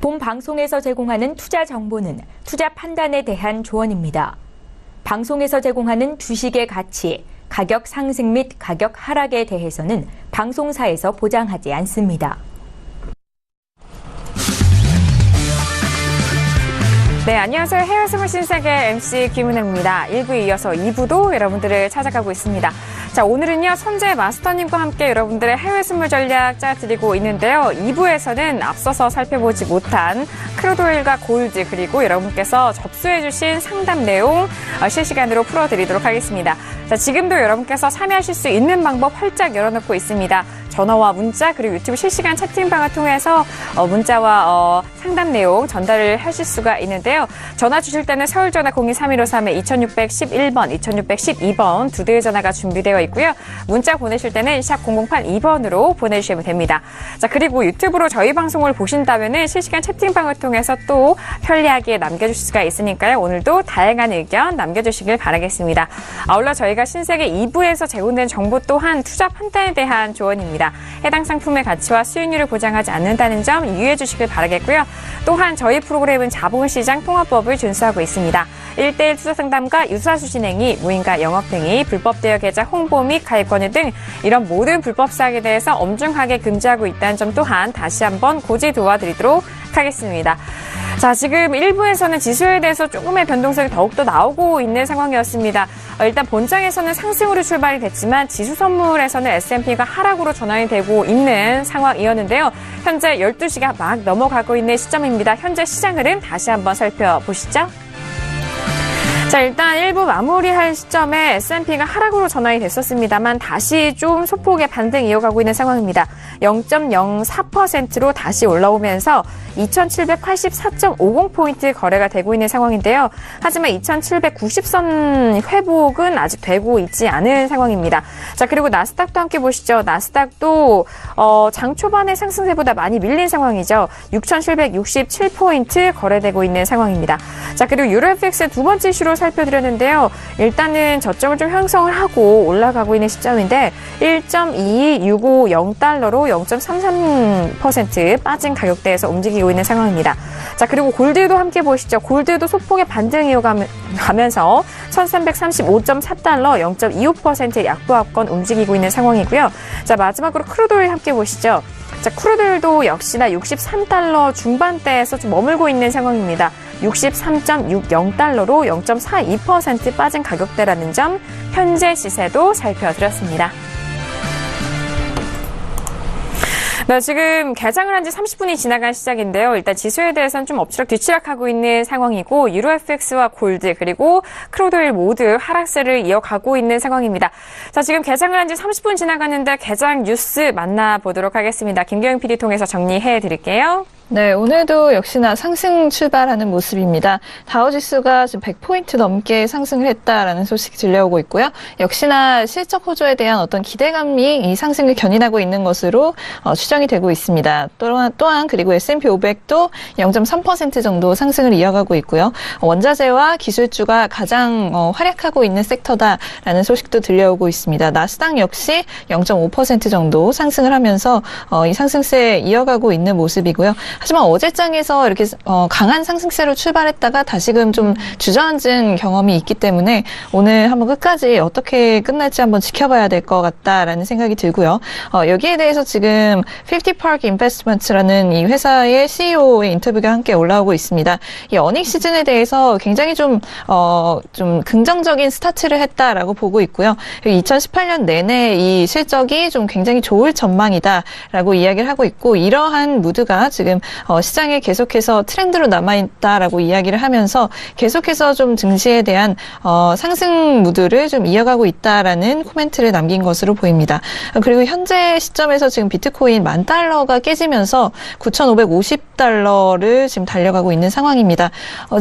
본 방송에서 제공하는 투자 정보는 투자 판단에 대한 조언입니다. 방송에서 제공하는 주식의 가치, 가격 상승 및 가격 하락에 대해서는 방송사에서 보장하지 않습니다. 네, 안녕하세요. 해외스물 신세계 MC 김은혜입니다. 1부에 이어서 2부도 여러분들을 찾아가고 있습니다. 자, 오늘은요, 선재 마스터님과 함께 여러분들의 해외스물 전략 짜드리고 있는데요. 2부에서는 앞서서 살펴보지 못한 크루드오일과 골드, 그리고 여러분께서 접수해주신 상담 내용 실시간으로 풀어드리도록 하겠습니다. 자, 지금도 여러분께서 참여하실 수 있는 방법 활짝 열어놓고 있습니다. 전화와 문자, 그리고 유튜브 실시간 채팅방을 통해서 문자와 상담 내용 전달을 하실 수가 있는데요. 전화 주실 때는 서울 전화 0231-2611번, 2612번 두 대의 전화가 준비되어 있고요. 문자 보내실 때는 샵 0082번으로 보내주시면 됩니다. 자, 그리고 유튜브로 저희 방송을 보신다면은 실시간 채팅방을 통해서 또 편리하게 남겨주실 수가 있으니까요. 오늘도 다양한 의견 남겨주시길 바라겠습니다. 아울러 저희가 신세계 2부에서 제공된 정보 또한 투자 판단에 대한 조언입니다. 해당 상품의 가치와 수익률을 보장하지 않는다는 점 유의해 주시길 바라겠고요. 또한 저희 프로그램은 자본시장 통화법을 준수하고 있습니다. 1:1 투자 상담과 유사수신 행위, 무인가 영업행위, 불법 대여 계좌 홍보 및 가입 권유 등 이런 모든 불법 사항에 대해서 엄중하게 금지하고 있다는 점 또한 다시 한번 고지 도와드리도록 하겠습니다. 자, 지금 1부에서는 지수에 대해서 조금의 변동성이 더욱더 나오고 있는 상황이었습니다. 일단 본장에서는 상승으로 출발이 됐지만 지수 선물에서는 S&P가 하락으로 전환이 되고 있는 상황이었는데요. 현재 12시가 막 넘어가고 있는 시점입니다. 현재 시장 흐름 다시 한번 살펴보시죠. 자, 일단 1부 마무리할 시점에 S&P가 하락으로 전환이 됐었습니다만 다시 좀 소폭의 반등 이어가고 있는 상황입니다. 0.04%로 다시 올라오면서 2784.50포인트 거래가 되고 있는 상황인데요. 하지만 2790선 회복은 아직 되고 있지 않은 상황입니다. 자, 그리고 나스닥도 함께 보시죠. 나스닥도 장 초반의 상승세보다 많이 밀린 상황이죠. 6767포인트 거래되고 있는 상황입니다. 자, 그리고 유로FX 두 번째 이슈로 살펴드렸는데요. 일단은 저점을 좀 형성을 하고 올라가고 있는 시점인데 1.22650달러로 0.33% 빠진 가격대에서 움직이고 있는 상황입니다. 자, 그리고 골드도 함께 보시죠. 골드도 소폭의 반등 이어가면서 1335.4달러 0.25% 약보합권 움직이고 있는 상황이고요. 자, 마지막으로 크루드오일 함께 보시죠. 자, 크루드오일도 역시나 63달러 중반대에서 좀 머물고 있는 상황입니다. 63.60달러로 0.42% 빠진 가격대라는 점 현재 시세도 살펴드렸습니다. 네, 지금 개장을 한 지 30분이 지나간 시작인데요. 일단 지수에 대해서는 좀 엎치락뒤치락하고 있는 상황이고 유로FX와 골드 그리고 크루드오일 모두 하락세를 이어가고 있는 상황입니다. 자, 지금 개장을 한 지 30분 지나갔는데 개장 뉴스 만나보도록 하겠습니다. 김경영 PD 통해서 정리해 드릴게요. 네, 오늘도 역시나 상승 출발하는 모습입니다. 다우지수가 지금 100포인트 넘게 상승을 했다라는 소식이 들려오고 있고요. 역시나 실적 호조에 대한 어떤 기대감이 이 상승을 견인하고 있는 것으로 추정이 되고 있습니다. 또한 그리고 S&P 500도 0.3% 정도 상승을 이어가고 있고요. 원자재와 기술주가 가장 활약하고 있는 섹터다라는 소식도 들려오고 있습니다. 나스닥 역시 0.5% 정도 상승을 하면서 이 상승세 이어가고 있는 모습이고요. 하지만 어제장에서 이렇게 강한 상승세로 출발했다가 다시금 좀 주저앉은 경험이 있기 때문에 오늘 한번 끝까지 어떻게 끝날지 한번 지켜봐야 될 것 같다라는 생각이 들고요. 여기에 대해서 지금 50Park Investments라는 이 회사의 CEO의 인터뷰가 함께 올라오고 있습니다. 이 어닝 시즌에 대해서 굉장히 좀 긍정적인 스타트를 했다라고 보고 있고요. 2018년 내내 이 실적이 좀 굉장히 좋을 전망이다라고 이야기를 하고 있고 이러한 무드가 지금 시장에 계속해서 트렌드로 남아있다라고 이야기를 하면서 계속해서 좀 증시에 대한 상승 무드를 좀 이어가고 있다라는 코멘트를 남긴 것으로 보입니다. 그리고 현재 시점에서 지금 비트코인 10,000달러가 깨지면서 9,550달러를 지금 달려가고 있는 상황입니다.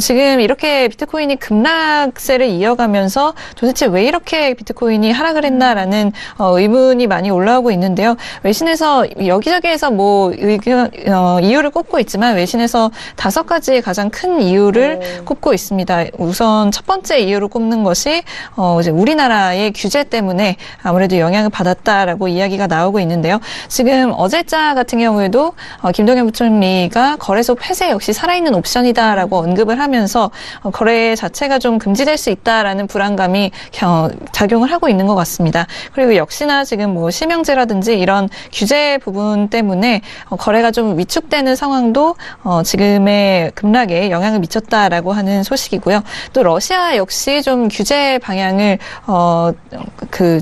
지금 이렇게 비트코인이 급락세를 이어가면서 도대체 왜 이렇게 비트코인이 하락을 했나라는 의문이 많이 올라오고 있는데요. 외신에서 여기저기에서 뭐 이유를 꼽고 있지만 외신에서 5가지 가장 큰 이유를 꼽고 있습니다. 우선 첫 번째 이유로 꼽는 것이 이제 우리나라의 규제 때문에 아무래도 영향을 받았다라고 이야기가 나오고 있는데요. 지금 어제자 같은 경우에도 김동연 부총리가 거래소 폐쇄 역시 살아있는 옵션이다라고 언급을 하면서 거래 자체가 좀 금지될 수 있다라는 불안감이 작용을 하고 있는 것 같습니다. 그리고 역시나 지금 뭐 실명제라든지 이런 규제 부분 때문에 거래가 좀 위축되는 상황도 지금의 급락에 영향을 미쳤다라고 하는 소식이고요. 또 러시아 역시 좀 규제 방향을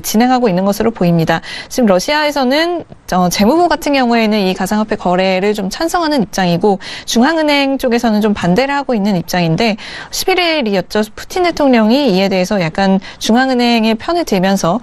진행하고 있는 것으로 보입니다. 지금 러시아에서는 재무부 같은 경우에는 이 가상화폐 거래를 좀 찬성하는 입장이고 중앙은행 쪽에서는 좀 반대를 하고 있는 입장인데 11일이었죠. 푸틴 대통령이 이에 대해서 약간 중앙은행의 편에 들면서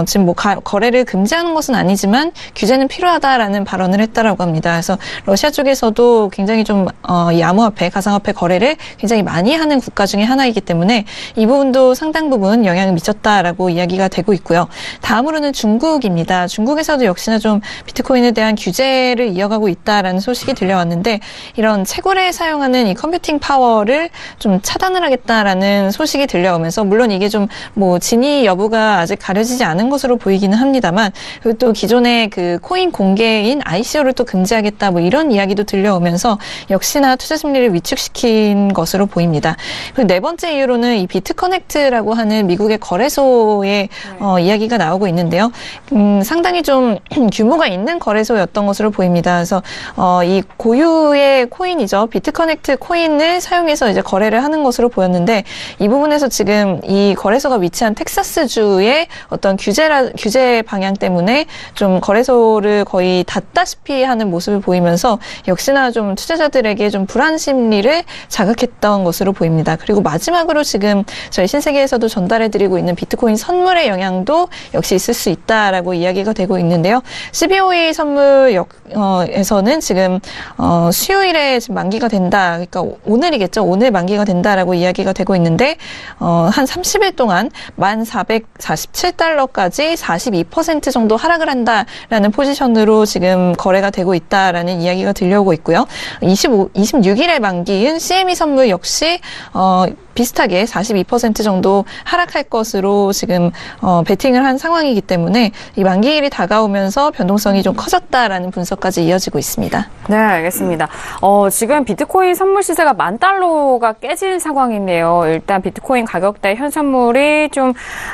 지금 뭐 거래를 금지하는 것은 아니지만 규제는 필요하다라는 발언을 했다라고 합니다. 그래서 러시아 쪽에서도 굉장히 좀 이 암호화폐, 가상화폐 거래를 굉장히 많이 하는 국가 중에 하나이기 때문에 이 부분도 상당 부분 영향을 미쳤다라고 이야기가 되고 있고요. 다음으로는 중국입니다. 중국에서도 역시나 좀 비트코인에 대한 규제를 이어가고 있다라는 소식이 들려왔는데 이런 채굴에 사용하는 이 컴퓨팅 파워를 좀 차단을 하겠다라는 소식이 들려오면서 물론 이게 좀 뭐 진위 여부가 아직 가려지지 않은 것으로 보이기는 합니다만 그리고 또 기존의 그 코인 공개인 ICO를 또 금지하겠다 뭐 이런 이야기도 들려오면서 역시나 투자 심리를 위축시킨 것으로 보입니다. 그리고 네 번째 이유로는 이 비트커넥트라고 하는 미국의 거래소의 이야기가 나오고 있는데요. 상당히 좀 규모가 있는 거래소였던 것으로 보입니다. 그래서 이 고유의 코인이죠. 비트커넥트 코인을 사용해서 이제 거래를 하는 것으로 보였는데 이 부분에서 지금 이 거래소가 위치한 텍사스주의 어떤 규제 방향 때문에 좀 거래소를 거의 닫다시피 하는 모습을 보이면서 역시나 좀 투자자들에게 좀 불안 심리를 자극했던 것으로 보입니다. 그리고 마지막으로 지금 저희 신세계에서도 전달해드리고 있는 비트코인 선물의 영향도 역시 있을 수 있다라고 이야기가 되고 있는데요. CBOE 선물에서는 지금 수요일에 지금 만기가 된다. 그러니까 오늘이겠죠. 오늘 만기가 된다라고 이야기가 되고 있는데 한 30일 동안 1,447달러까지 42% 정도 하락을 한다라는 포지션으로 지금 거래가 되고 있다라는 이야기가 들려오고 있고요. 26일에 만기인 CME 선물 역시 비슷하게 42% 정도 하락할 것으로 지금 베팅을 한 상황이기 때문에 이 만기일이 다가오면서 변동성이 좀 커졌다라는 분석까지 이어지고 있습니다. 네, 알겠습니다. 지금 비트코인 선물 시세가 $10,000가 깨진 상황인데요. 일단 비트코인 가격대 현선물이 좀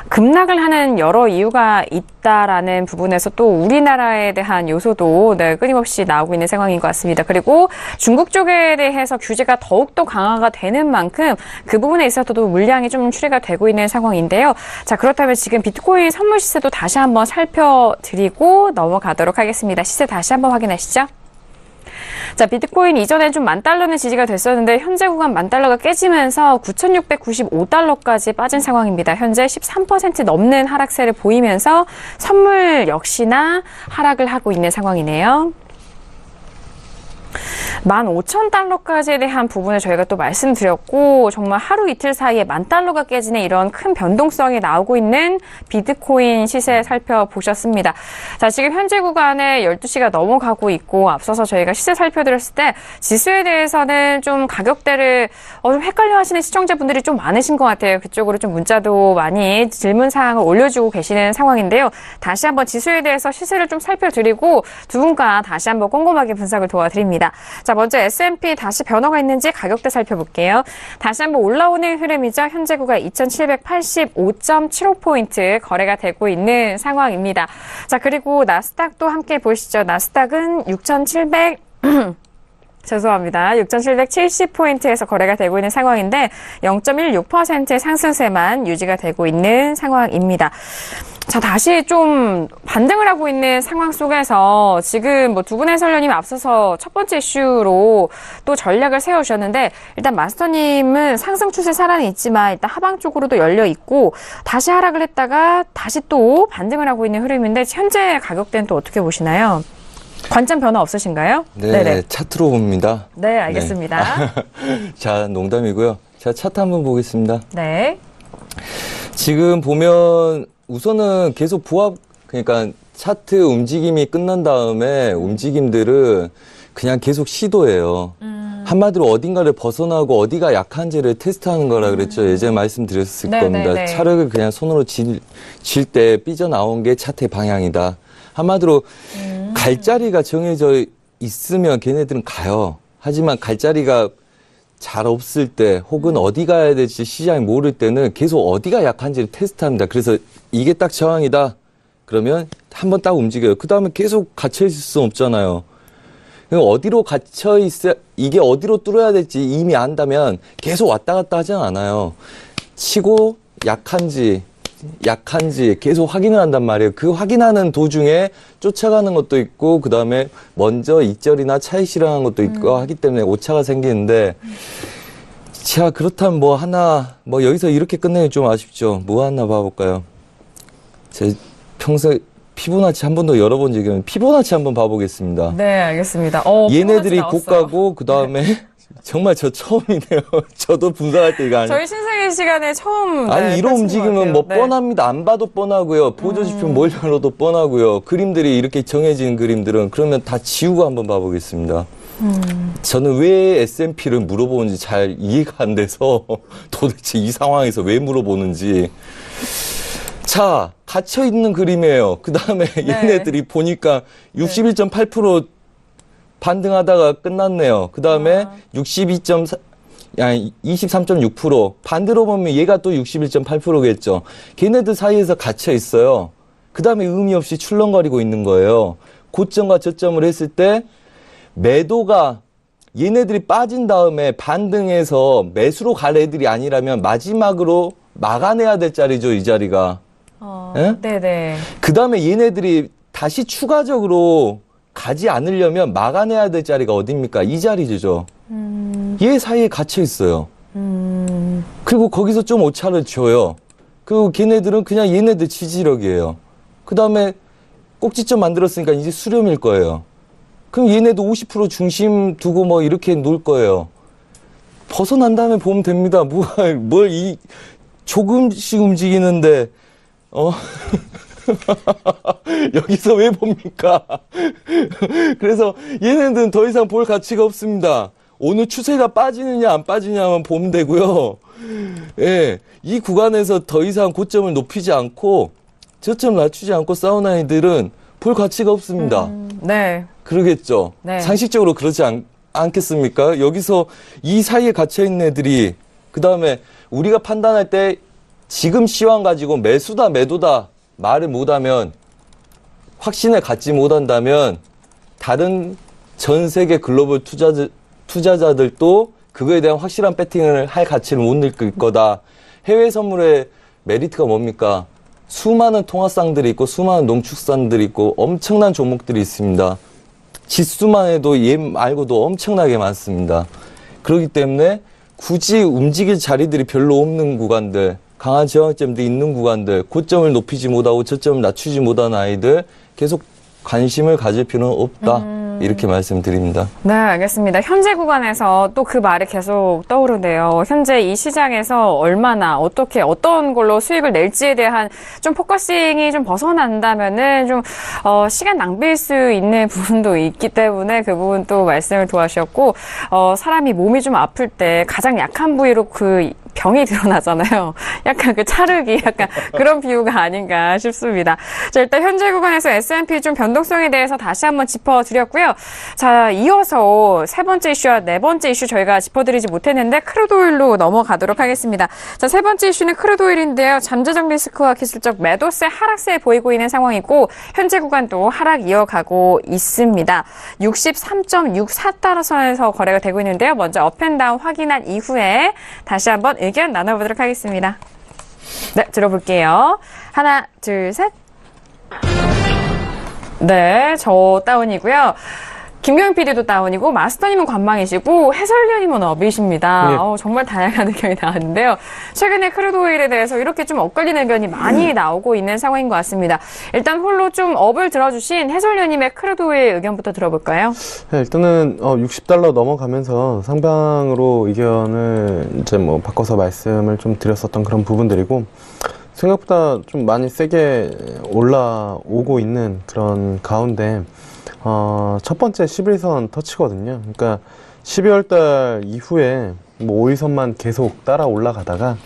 급락을 하는 여러 이유가 있다라는 부분에서 또 우리나라에 대한 요소도 끊임없이 나오고 있는 상황인 것 같습니다. 그리고 중국 쪽에 대해서 규제가 더욱더 강화가 되는 만큼 그 부분에 있어서도 물량이 좀 추리가 되고 있는 상황인데요. 자, 그렇다면 지금 비트코인 선물 시세도 다시 한번 살펴드리고 넘어가도록 하겠습니다. 시세 다시 한번 확인하시죠. 자, 비트코인 이전에 좀 $10,000는 지지가 됐었는데 현재 구간 $10,000가 깨지면서 9,695달러까지 빠진 상황입니다. 현재 13% 넘는 하락세를 보이면서 선물 역시나 하락을 하고 있는 상황이네요. 15,000달러까지에 대한 부분을 저희가 또 말씀드렸고 정말 하루 이틀 사이에 $10,000가 깨지는 이런 큰 변동성이 나오고 있는 비트코인 시세 살펴보셨습니다. 자, 지금 현재 구간에 12시가 넘어가고 있고 앞서서 저희가 시세 살펴드렸을 때 지수에 대해서는 좀 가격대를 좀 헷갈려 하시는 시청자분들이 좀 많으신 것 같아요. 그쪽으로 좀 문자도 많이 질문사항을 올려주고 계시는 상황인데요. 다시 한번 지수에 대해서 시세를 좀 살펴드리고 두 분과 다시 한번 꼼꼼하게 분석을 도와드립니다. 자, 먼저 S&P 다시 변화가 있는지 가격대 살펴볼게요. 다시 한번 올라오는 흐름이죠. 현재 구간 2,785.75포인트 거래가 되고 있는 상황입니다. 자, 그리고 나스닥도 함께 보시죠. 나스닥은 6,770포인트에서 거래가 되고 있는 상황인데 0.16%의 상승세만 유지가 되고 있는 상황입니다. 자, 다시 좀 반등을 하고 있는 상황 속에서 지금 두 분의 해설위원님이 앞서서 첫 번째 이슈로 또 전략을 세우셨는데 일단 마스터님은 상승 추세 살아는 있지만 일단 하방 쪽으로도 열려 있고 다시 하락을 했다가 다시 또 반등을 하고 있는 흐름인데 현재 가격대는 또 어떻게 보시나요? 관점 변화 없으신가요? 네, 네네. 차트로 봅니다. 네, 알겠습니다. 네. 자, 농담이고요. 자, 차트 한번 보겠습니다. 네. 지금 보면 우선은 계속 그러니까 차트 움직임이 끝난 다음에 움직임들은 그냥 계속 시도해요. 한마디로 어딘가를 벗어나고 어디가 약한지를 테스트하는 거라 그랬죠. 예전에 말씀드렸을 겁니다. 차력을 그냥 손으로 질 때 삐져나온 게 차트의 방향이다. 한마디로 갈 자리가 정해져 있으면 걔네들은 가요. 하지만 갈 자리가 잘 없을 때 혹은 어디 가야 될지 시장이 모를 때는 계속 어디가 약한지를 테스트합니다. 그래서 이게 딱 저항이다. 그러면 한번 딱 움직여요. 그 다음에 계속 갇혀있을 수 없잖아요. 어디로 갇혀있어야, 이게 어디로 뚫어야 될지 이미 안다면 계속 왔다 갔다 하진 않아요. 치고 약한지 계속 확인을 한단 말이에요. 그 확인하는 도중에 쫓아가는 것도 있고, 그 다음에 먼저 익절이나 차익 실현하는 것도 있고 하기 때문에 오차가 생기는데, 자, 그렇다면 여기서 이렇게 끝내기 좀 아쉽죠. 뭐 하나 봐볼까요? 제 평소에 피보나치 한 번도 열어본 적이 없는데 피보나치 한번 봐보겠습니다. 네, 알겠습니다. 얘네들이 고가고 그 다음에 정말 저 처음이네요. 저도 분석할 때 이거 아니에요. 저희 신세계 시간에 처음 아니 이런 움직임은 뭐 뻔합니다. 안 봐도 뻔하고요. 보조지표 뭘 열어도 뻔하고요. 그림들이 이렇게 정해진 그림들은 그러면 다 지우고 한번 봐보겠습니다. 저는 왜 S&P를 물어보는지 잘 이해가 안 돼서 도대체 이 상황에서 왜 물어보는지. 자, 갇혀있는 그림이에요. 그 다음에 얘네들이 보니까 61.8% 반등하다가 끝났네요. 그 다음에 23.6% 반대로 보면 얘가 또 61.8%겠죠. 걔네들 사이에서 갇혀있어요. 그 다음에 의미 없이 출렁거리고 있는 거예요. 고점과 저점을 했을 때 매도가 얘네들이 빠진 다음에 반등해서 매수로 갈 애들이 아니라면 마지막으로 막아내야 될 자리죠, 이 자리가. 네네. 그 다음에 얘네들이 다시 추가적으로 가지 않으려면 막아내야 될 자리가 어딥니까? 이 자리죠. 얘 사이에 갇혀 있어요. 그리고 거기서 좀 오차를 줘요. 그리고 걔네들은 그냥 얘네들 지지력이에요. 그 다음에 꼭지점 만들었으니까 이제 수렴일 거예요. 그럼 얘네도 50% 중심 두고 뭐 이렇게 놀 거예요. 벗어난 다음에 보면 됩니다. 조금씩 움직이는데, 여기서 왜 봅니까? 그래서 얘네들은 더 이상 볼 가치가 없습니다. 오늘 추세가 빠지느냐 안 빠지냐만 보면 되고요. 예, 이 구간에서 더 이상 고점을 높이지 않고 저점 낮추지 않고 싸우는 아이들은 볼 가치가 없습니다. 네. 그러겠죠. 네. 상식적으로 그러지 않겠습니까? 여기서 이 사이에 갇혀있는 애들이 그 다음에 우리가 판단할 때 지금 시황 가지고 매수다 매도다 말을 못하면 확신을 갖지 못한다면 다른 전 세계 글로벌 투자자들도 그거에 대한 확실한 배팅을 할 가치를 못 느낄 거다. 해외 선물의 메리트가 뭡니까? 수많은 통화상들이 있고 수많은 농축산들이 있고 엄청난 종목들이 있습니다. 지수만 해도 얘 말고도 엄청나게 많습니다. 그렇기 때문에 굳이 움직일 자리들이 별로 없는 구간들, 강한 저항점들이 있는 구간들, 고점을 높이지 못하고 저점을 낮추지 못한 아이들 계속 관심을 가질 필요는 없다. 이렇게 말씀드립니다. 네, 알겠습니다. 현재 구간에서 또 그 말이 계속 떠오르네요. 현재 이 시장에서 얼마나 어떻게 어떤 걸로 수익을 낼지에 대한 좀 포커싱이 좀 벗어난다면은 좀 시간 낭비일 수 있는 부분도 있기 때문에 그 부분 또 말씀을 도와주셨고 사람이 몸이 좀 아플 때 가장 약한 부위로 그 병이 드러나잖아요. 약간 그 차르기 약간 그런 비유가 아닌가 싶습니다. 자, 일단 현재 구간에서 S&P 좀 변동성에 대해서 다시 한번 짚어드렸고요. 자, 이어서 세 번째 이슈와 네 번째 이슈 저희가 짚어드리지 못했는데 크루드오일로 넘어가도록 하겠습니다. 자, 세 번째 이슈는 크루드오일인데요. 잠재적 리스크와 기술적 매도세 하락세 보이고 있는 상황이고 현재 구간도 하락 이어가고 있습니다. 63.64달러 선에서 거래가 되고 있는데요. 먼저 업앤다운 확인한 이후에 다시 한번 의견 나눠보도록 하겠습니다. 네, 들어볼게요. 하나, 둘, 셋. 네, 저 다운이고요. 김경희 PD도 다운이고 마스터님은 관망이시고 해설위원님은 업이십니다. 네. 정말 다양한 의견이 나왔는데요. 최근에 크루드오일에 대해서 이렇게 좀 엇갈리는 의견이 많이 나오고 있는 상황인 것 같습니다. 일단 홀로 좀 업을 들어주신 해설위원님의 크루드오일 의견부터 들어볼까요? 네, 일단은 60달러 넘어가면서 상방으로 의견을 이제 뭐 바꿔서 말씀을 좀 드렸었던 그런 부분들이고 생각보다 좀 많이 세게 올라오고 있는 그런 가운데 첫 번째 11선 터치거든요. 그러니까 12월 달 이후에 뭐 5일선만 계속 따라 올라가다가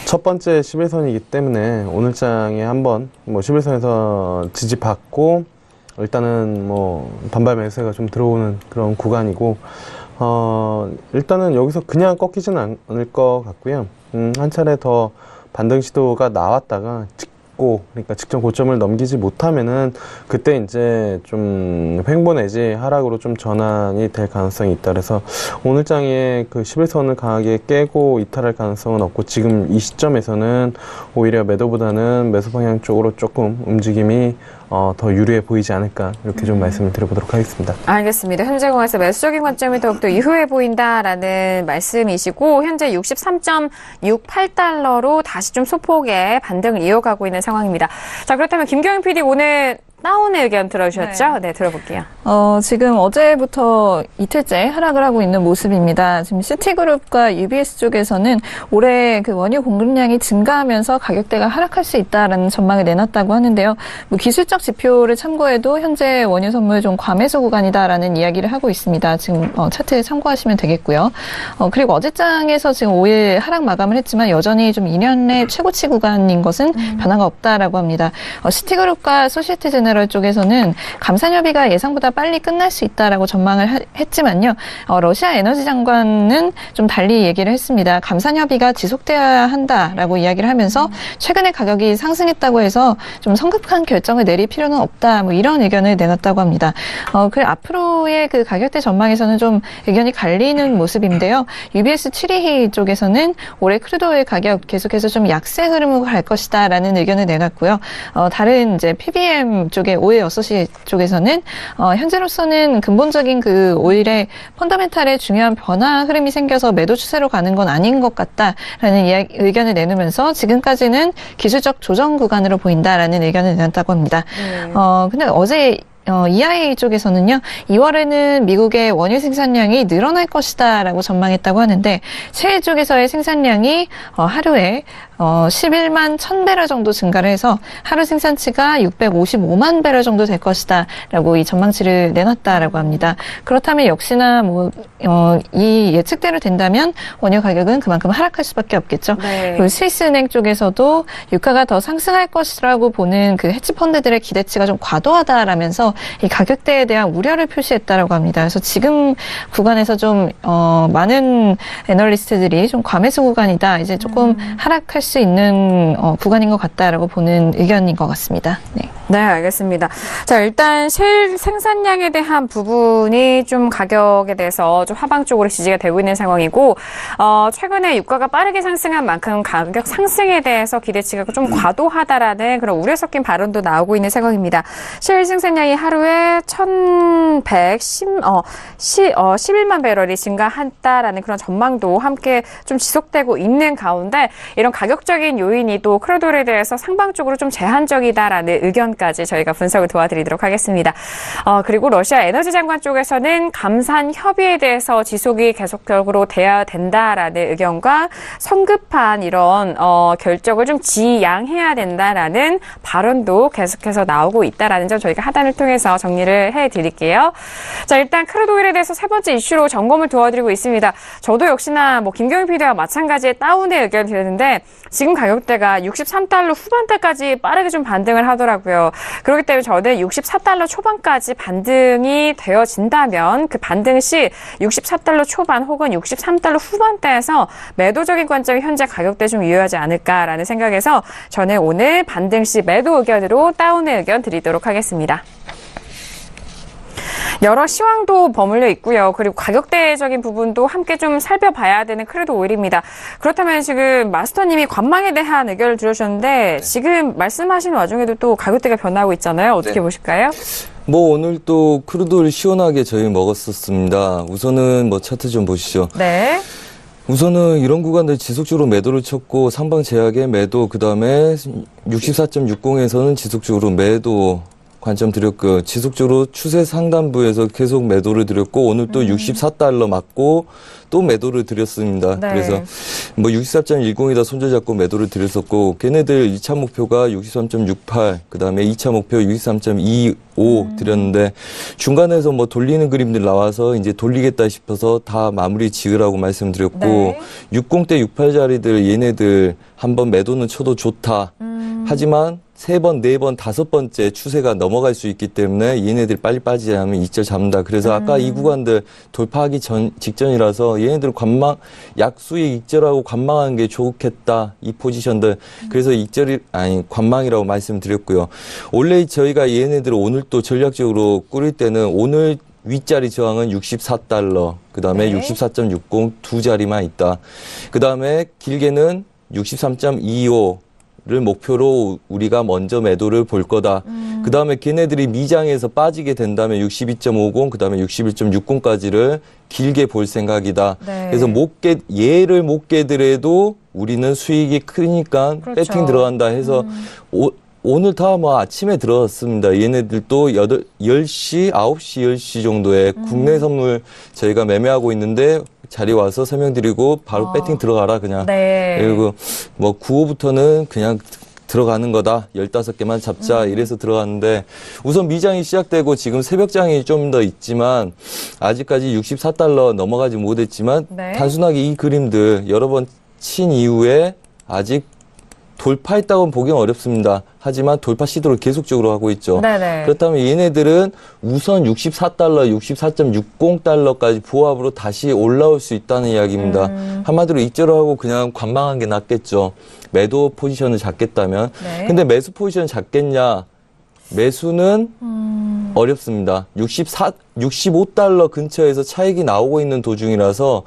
첫 번째 11선이기 때문에 오늘장에 한번 뭐 11선에서 지지받고 일단은 뭐 반발 매수가 좀 들어오는 그런 구간이고 일단은 여기서 그냥 꺾이지는 않을 것 같고요. 한 차례 더 반등 시도가 나왔다가 그러니까 직전 고점을 넘기지 못하면은 그때 이제 좀 횡보 내지 하락으로 좀 전환이 될 가능성이 있다. 그래서 오늘장에 그 11선을 강하게 깨고 이탈할 가능성은 없고 지금 이 시점에서는 오히려 매도보다는 매수 방향 쪽으로 조금 움직임이 더 유리해 보이지 않을까 이렇게 좀 말씀을 드려보도록 하겠습니다. 알겠습니다. 현재 공에서 매수적인 관점이 더욱더 유효해 보인다라는 말씀이시고 현재 63.68달러로 다시 좀 소폭의 반등을 이어가고 있는 상황입니다. 자, 그렇다면 김경영 PD 오늘 다운의 의견 들어주셨죠? 네, 들어볼게요. 지금 어제부터 이틀째 하락을 하고 있는 모습입니다. 지금 시티그룹과 UBS 쪽에서는 올해 그 원유 공급량이 증가하면서 가격대가 하락할 수 있다라는 전망을 내놨다고 하는데요. 뭐 기술적 지표를 참고해도 현재 원유 선물 좀 과매수 구간이다라는 이야기를 하고 있습니다. 지금 차트 참고하시면 되겠고요. 그리고 어제장에서 지금 5일 하락 마감을 했지만 여전히 좀 2년 내 최고치 구간인 것은 변화가 없다라고 합니다. 시티그룹과 소시에테제네럴 쪽에서는 감산 협의가 예상보다 빨리 끝날 수 있다라고 전망을 했지만요. 러시아 에너지 장관은 좀 달리 얘기를 했습니다. 감산 협의가 지속되어야 한다라고 이야기를 하면서 최근에 가격이 상승했다고 해서 좀 성급한 결정을 내릴 필요는 없다. 뭐 이런 의견을 내놨다고 합니다. 그리고 앞으로의 그 가격대 전망에서는 좀 의견이 갈리는 모습인데요. UBS 추리히 쪽에서는 올해 크루드오일 가격 계속해서 좀 약세 흐름으로 갈 것이다라는 의견을 내놨고요. 다른 이제 PBM 쪽의 오일 어소시 쪽에서는 현재로서는 근본적인 그 오일의 펀더멘탈에 중요한 변화 흐름이 생겨서 매도 추세로 가는 건 아닌 것 같다라는 의견을 내놓으면서 지금까지는 기술적 조정 구간으로 보인다라는 의견을 내놨다고 합니다. 근데 어제 EIA 쪽에서는요, 2월에는 미국의 원유 생산량이 늘어날 것이다라고 전망했다고 하는데, 세일 쪽에서의 생산량이 하루에 11만 1000배럴 정도 증가를 해서 하루 생산치가 655만 배럴 정도 될 것이다라고 이 전망치를 내놨다라고 합니다. 그렇다면 역시나 이 예측대로 된다면 원유 가격은 그만큼 하락할 수밖에 없겠죠. 네. 그리고 스위스은행 쪽에서도 유가가 더 상승할 것이라고 보는 그 헤지펀드들의 기대치가 좀 과도하다라면서 이 가격대에 대한 우려를 표시했다라고 합니다. 그래서 지금 구간에서 좀 많은 애널리스트들이 좀 과매수 구간이다. 이제 조금 하락할 수 있는 구간인 것 같다라고 보는 의견인 것 같습니다. 네. 네, 알겠습니다. 자, 일단 셰일 생산량에 대한 부분이 좀 가격에 대해서 좀 하방 쪽으로 지지가 되고 있는 상황이고, 최근에 유가가 빠르게 상승한 만큼 가격 상승에 대해서 기대치가 좀 과도하다라는 그런 우려 섞인 발언도 나오고 있는 상황입니다. 셰일 생산량이 하루에 11만 배럴이 증가했다라는 그런 전망도 함께 좀 지속되고 있는 가운데, 이런 가격적인 요인이 또 크루드오일에 대해서 상방적으로 좀 제한적이다라는 의견까지 저희가 분석을 도와드리도록 하겠습니다. 그리고 러시아 에너지 장관 쪽에서는 감산 협의에 대해서 지속이 계속적으로 돼야 된다라는 의견과 성급한 이런 결정을 좀 지양해야 된다라는 발언도 계속해서 나오고 있다라는 점 저희가 하단을 통해서 정리를 해드릴게요. 자, 일단 크루드오일에 대해서 세 번째 이슈로 점검을 도와드리고 있습니다. 저도 역시나 김경희 PD와 마찬가지의 다운의 의견을 드렸는데 지금 가격대가 63달러 후반대까지 빠르게 좀 반등을 하더라고요. 그렇기 때문에 저는 64달러 초반까지 반등이 되어진다면 그 반등 시 64달러 초반 혹은 63달러 후반대에서 매도적인 관점이 현재 가격대 좀 유효하지 않을까라는 생각에서 저는 오늘 반등 시 매도 의견으로 다운의 의견 드리도록 하겠습니다. 여러 시황도 버물려 있고요. 그리고 가격대적인 부분도 함께 좀 살펴봐야 되는 크루드 오일입니다. 그렇다면 지금 마스터님이 관망에 대한 의견을 들어주셨는데 지금 말씀하신 와중에도 또 가격대가 변화하고 있잖아요. 어떻게 보실까요? 오늘 또 크루드를 시원하게 저희 먹었었습니다. 우선은 차트 좀 보시죠. 네. 우선은 이런 구간들 지속적으로 매도를 쳤고 상방 제약의 매도, 그 다음에 64.60에서는 지속적으로 매도 관점 드렸고 지속적으로 추세 상단부에서 계속 매도를 드렸고 오늘 또 64달러 맞고 또 매도를 드렸습니다. 네. 그래서 뭐 64.10이다 손절 잡고 매도를 드렸었고 걔네들 2차 목표가 63.68 그다음에 2차 목표 63.25 드렸는데 중간에서 뭐 돌리는 그림들 나와서 이제 돌리겠다 싶어서 다 마무리 지으라고 말씀드렸고 네. 60대 68자리들 얘네들 한번 매도는 쳐도 좋다. 하지만 3번, 4번, 5번째 추세가 넘어갈 수 있기 때문에 얘네들 빨리 빠지지 않으면 이절 잡는다. 그래서 아까 이 구간들 돌파하기 직전이라서 얘네들 약수익 익절하고 관망하는 게 좋겠다. 이 포지션들. 그래서 관망이라고 말씀드렸고요. 원래 저희가 얘네들을 오늘 또 전략적으로 꾸릴 때는 오늘 윗자리 저항은 64달러, 그 다음에 네. 64.60 두 자리만 있다. 그 다음에 길게는 63.25 를 목표로 우리가 먼저 매도를 볼 거다. 그 다음에 걔네들이 미장에서 빠지게 된다면 62.50, 그 다음에 61.60까지를 길게 볼 생각이다. 네. 그래서 얘를 못 깨더라도 우리는 수익이 크니까 그렇죠. 배팅 들어간다 해서 오늘 다 뭐 아침에 들어왔습니다. 얘네들도 10시, 9시, 10시 정도에 국내 선물 저희가 매매하고 있는데 자리 와서 설명드리고 바로 배팅 들어가라 그냥. 네. 그리고 뭐 9호부터는 그냥 들어가는 거다. 15개만 잡자. 이래서 들어갔는데 우선 미장이 시작되고 지금 새벽장이 좀 더 있지만 아직까지 64달러 넘어가지 못했지만 네. 단순하게 이 그림들 여러 번 친 이후에 아직 돌파했다고는 보기는 어렵습니다. 하지만 돌파 시도를 계속적으로 하고 있죠. 네네. 그렇다면 얘네들은 우선 64달러, 64.60달러까지 보합으로 다시 올라올 수 있다는 이야기입니다. 한마디로 익절을 하고 그냥 관망한 게 낫겠죠. 매도 포지션을 잡겠다면. 네. 근데 매수 포지션 잡겠냐? 매수는 어렵습니다. 65달러 근처에서 차익이 나오고 있는 도중이라서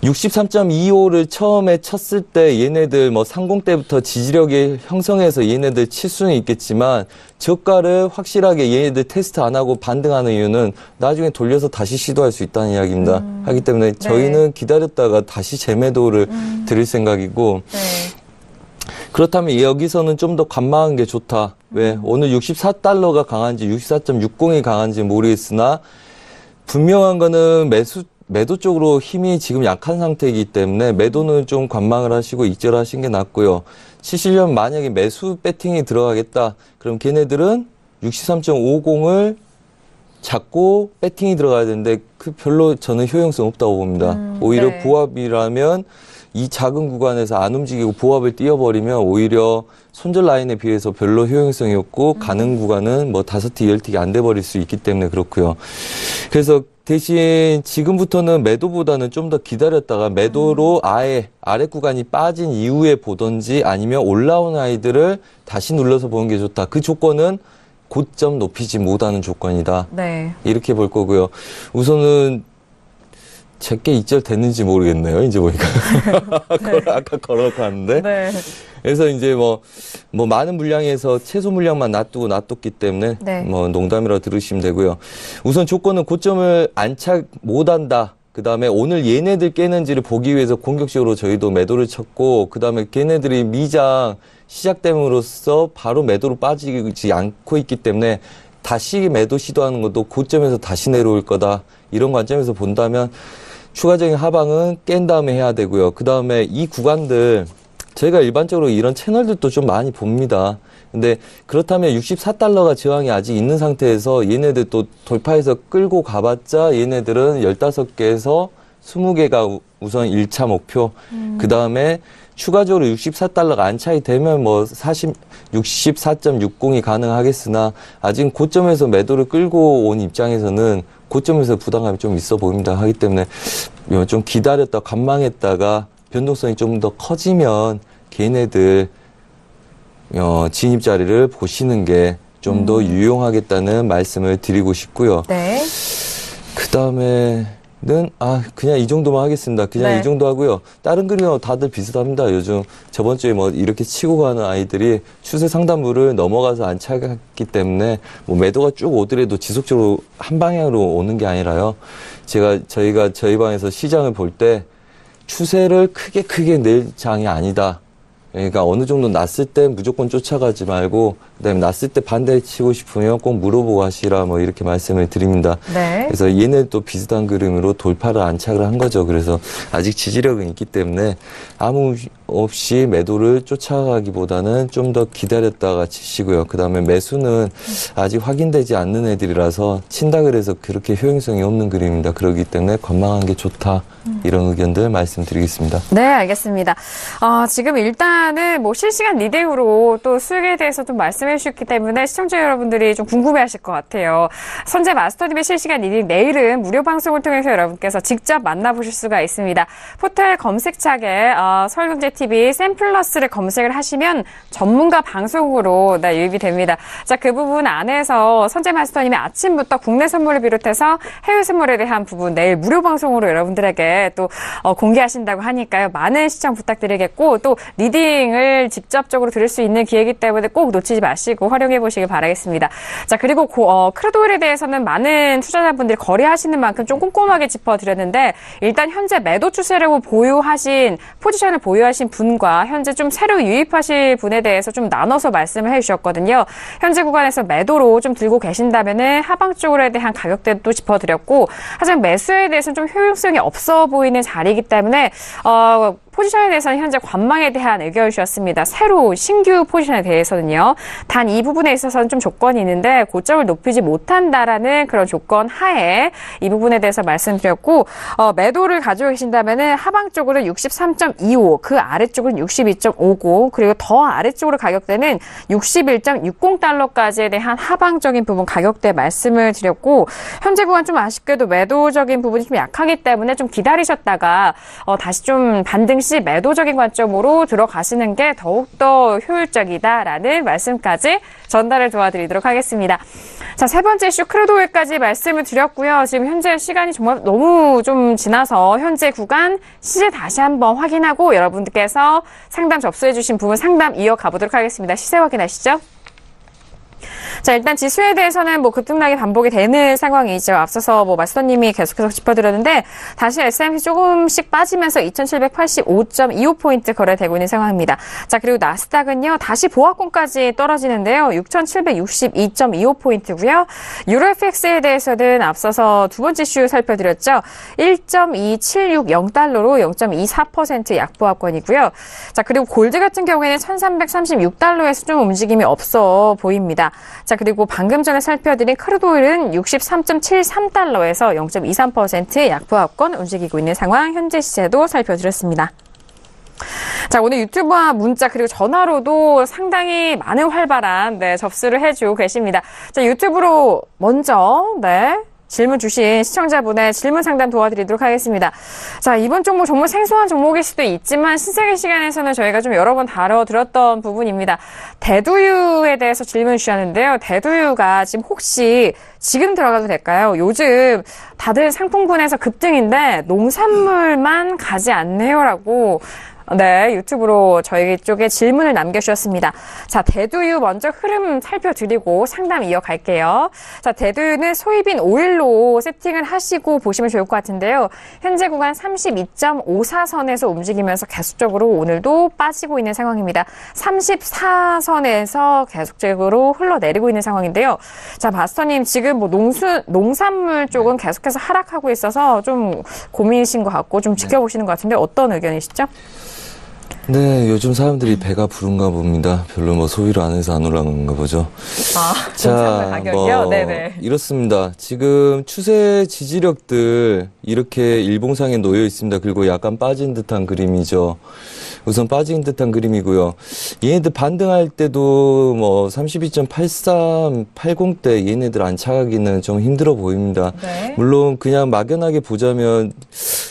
63.25를 처음에 쳤을 때 얘네들 뭐 30 때부터 지지력이 형성해서 얘네들 칠 수는 있겠지만 저가를 확실하게 얘네들 테스트 안 하고 반등하는 이유는 나중에 돌려서 다시 시도할 수 있다는 이야기입니다. 하기 때문에 저희는 기다렸다가 다시 재매도를 드릴 생각이고 네. 그렇다면 여기서는 좀 더 관망한 게 좋다. 왜? 오늘 64달러가 강한지 64.60이 강한지 모르겠으나 분명한 거는 매도 쪽으로 힘이 지금 약한 상태이기 때문에 매도는 좀 관망을 하시고 익절하신 게 낫고요. 치시려면 만약에 매수 배팅이 들어가겠다. 그럼 걔네들은 63.50을 잡고 배팅이 들어가야 되는데 별로 저는 효용성 없다고 봅니다. 오히려 네. 보합이라면 이 작은 구간에서 안 움직이고 보합을 띄워버리면 오히려 손절 라인에 비해서 별로 효용성이 없고 가는 구간은 뭐 5티, 10티가 안 돼버릴 수 있기 때문에 그렇고요. 그래서 대신 지금부터는 매도보다는 좀 더 기다렸다가 매도로 아예 아래 구간이 빠진 이후에 보던지 아니면 올라온 아이들을 다시 눌러서 보는 게 좋다. 그 조건은 고점 높이지 못하는 조건이다. 네. 이렇게 볼 거고요. 우선은 제게 익절 됐는지 모르겠네요. 이제 보니까. 아까 걸어갔는데. 네. 그래서 이제 뭐 많은 물량에서 최소 물량만 놔뒀기 때문에 네. 뭐 농담이라고 들으시면 되고요. 우선 조건은 고점을 안착 못한다. 그 다음에 오늘 얘네들 깨는지를 보기 위해서 공격적으로 저희도 매도를 쳤고, 그 다음에 걔네들이 미장 시작됨으로써 바로 매도로 빠지지 않고 있기 때문에 다시 매도 시도하는 것도 고점에서 다시 내려올 거다. 이런 관점에서 본다면 추가적인 하방은 깬 다음에 해야 되고요. 그 다음에 이 구간들 저희가 일반적으로 이런 채널들도 좀 많이 봅니다. 근데 그렇다면 64달러가 저항이 아직 있는 상태에서 얘네들 또 돌파해서 끌고 가봤자 얘네들은 15개에서 20개가 우선 1차 목표. 그 다음에 추가적으로 64달러가 안착이 되면 뭐 64.60이 가능하겠으나 아직 고점에서 매도를 끌고 온 입장에서는 고점에서 부담감이 좀 있어 보입니다. 하기 때문에 좀 기다렸다 관망했다가 변동성이 좀 더 커지면 걔네들 진입 자리를 보시는 게 좀 더 유용하겠다는 말씀을 드리고 싶고요. 네. 그 다음에는 그냥 이 정도만 하겠습니다. 그냥 네. 이 정도 하고요. 다른 그림하고 다들 비슷합니다. 요즘 저번 주에 뭐 이렇게 치고 가는 아이들이 추세 상단부를 넘어가서 안착했기 때문에 뭐 매도가 쭉 오더라도 지속적으로 한 방향으로 오는 게 아니라요. 저희가 저희 방에서 시장을 볼 때 추세를 크게 낼 장이 아니다. 그러니까 어느 정도 났을 때 무조건 쫓아가지 말고 그다음에 났을 때 반대 치고 싶으면 꼭 물어보고 하시라 뭐 이렇게 말씀을 드립니다. 네. 그래서 얘네도 비슷한 그림으로 돌파를 안착을 한 거죠. 그래서 아직 지지력은 있기 때문에 아무 없이 매도를 쫓아가기보다는 좀 더 기다렸다가 치시고요. 그다음에 매수는 아직 확인되지 않는 애들이라서 친다 그래서 그렇게 효용성이 없는 그림입니다. 그렇기 때문에 관망한 게 좋다. 이런 의견들 말씀드리겠습니다. 네, 알겠습니다. 지금 일단은 뭐 실시간 리딩으로 또 수익에 대해서 좀 말씀해 주셨기 때문에 시청자 여러분들이 좀 궁금해 하실 것 같아요. 선재 마스터님의 실시간 리딩 내일은 무료 방송을 통해서 여러분께서 직접 만나보실 수가 있습니다. 포털 검색창에 서울경제TV 샘플러스를 검색을 하시면 전문가 방송으로 유입이 됩니다. 자, 그 부분 안에서 선재 마스터님이 아침부터 국내 선물을 비롯해서 해외 선물에 대한 부분 내일 무료 방송으로 여러분들에게 또 공개하신다고 하니까요. 많은 시청 부탁드리겠고 또 리딩을 직접적으로 들을 수 있는 기회이기 때문에 꼭 놓치지 마시고 활용해 보시길 바라겠습니다. 자, 그리고 크루드오일에 대해서는 많은 투자자분들이 거래하시는 만큼 좀 꼼꼼하게 짚어드렸는데 일단 현재 매도 추세를 포지션을 보유하신 분과 현재 좀 새로 유입하실 분에 대해서 좀 나눠서 말씀을 해주셨거든요. 현재 구간에서 매도로 좀 들고 계신다면은 하방 쪽에 대한 가격대도 짚어드렸고 하지만 매수에 대해서는 좀 효용성이 없어 보이는 자리이기 때문에 포지션에 대해서는 현재 관망에 대한 의견을 주셨습니다. 새로 신규 포지션에 대해서는요. 단 이 부분에 있어서는 좀 조건이 있는데 고점을 높이지 못한다라는 그런 조건 하에 이 부분에 대해서 말씀드렸고 매도를 가지고 계신다면은 하방 쪽으로 63.25, 그 아래쪽은 62.59, 그리고 더 아래쪽으로 가격대는 61.60달러까지에 대한 하방적인 부분 가격대 말씀을 드렸고 현재 구간 좀 아쉽게도 매도적인 부분이 좀 약하기 때문에 좀 기다리셨다가 다시 좀 반등 시 매도적인 관점으로 들어가시는 게 더욱더 효율적이다라는 말씀까지 전달을 도와드리도록 하겠습니다. 자, 세 번째 이슈 크루드오일까지 말씀을 드렸고요. 지금 현재 시간이 정말 너무 좀 지나서 현재 구간 시세 다시 한번 확인하고 여러분들께서 상담 접수해 주신 부분 상담 이어가 보도록 하겠습니다. 시세 확인하시죠. 자, 일단 지수에 대해서는 급등락이 반복이 되는 상황이죠. 앞서서 마스터님이 계속해서 짚어드렸는데 다시 S&P 조금씩 빠지면서 2785.25포인트 거래되고 있는 상황입니다. 자, 그리고 나스닥은요, 다시 보합권까지 떨어지는데요. 6762.25포인트고요. 유로 FX에 대해서는 앞서서 두 번째 이슈 살펴드렸죠. 1.2760달러로 0.24% 약보합권이고요. 자, 그리고 골드 같은 경우에는 1336달러에서 좀 움직임이 없어 보입니다. 자, 그리고 방금 전에 살펴드린 크루드오일은 63.73달러에서 0.23% 약보합권 움직이고 있는 상황, 현재 시세도 살펴드렸습니다. 자, 오늘 유튜브와 문자 그리고 전화로도 상당히 많은 활발한 접수를 해주고 계십니다. 자, 유튜브로 먼저 질문 주신 시청자분의 질문 상담 도와드리도록 하겠습니다. 자, 이번 종목 정말 생소한 종목일 수도 있지만 신세계 시간에서는 저희가 좀 여러 번 다뤄드렸던 부분입니다. 대두유에 대해서 질문 주셨는데요. 대두유가 지금 혹시 지금 들어가도 될까요? 요즘 다들 상품군에서 급등인데 농산물만 가지 않네요라고 유튜브로 저희 쪽에 질문을 남겨주셨습니다. 자, 대두유 먼저 흐름 살펴드리고 상담 이어갈게요. 자, 대두유는 소이빈 오일로 세팅을 하시고 보시면 좋을 것 같은데요. 현재 구간 32.54선에서 움직이면서 계속적으로 오늘도 빠지고 있는 상황입니다. 34선에서 계속적으로 흘러내리고 있는 상황인데요. 자, 마스터님 지금 농산물 쪽은 계속해서 하락하고 있어서 좀 고민이신 것 같고 좀 지켜보시는 것 같은데 어떤 의견이시죠? 네, 요즘 사람들이 배가 부른가 봅니다. 별로 소비를 안 해서 안 올라가는가 보죠. 농산물 가격이요? 네네. 이렇습니다. 지금 추세 지지력들 이렇게 일봉상에 놓여 있습니다. 그리고 약간 빠진 듯한 그림이죠. 우선 빠진 듯한 그림이고요. 얘네들 반등할 때도 32.83, 80대 얘네들 안착하기는 좀 힘들어 보입니다. 네. 물론 그냥 막연하게 보자면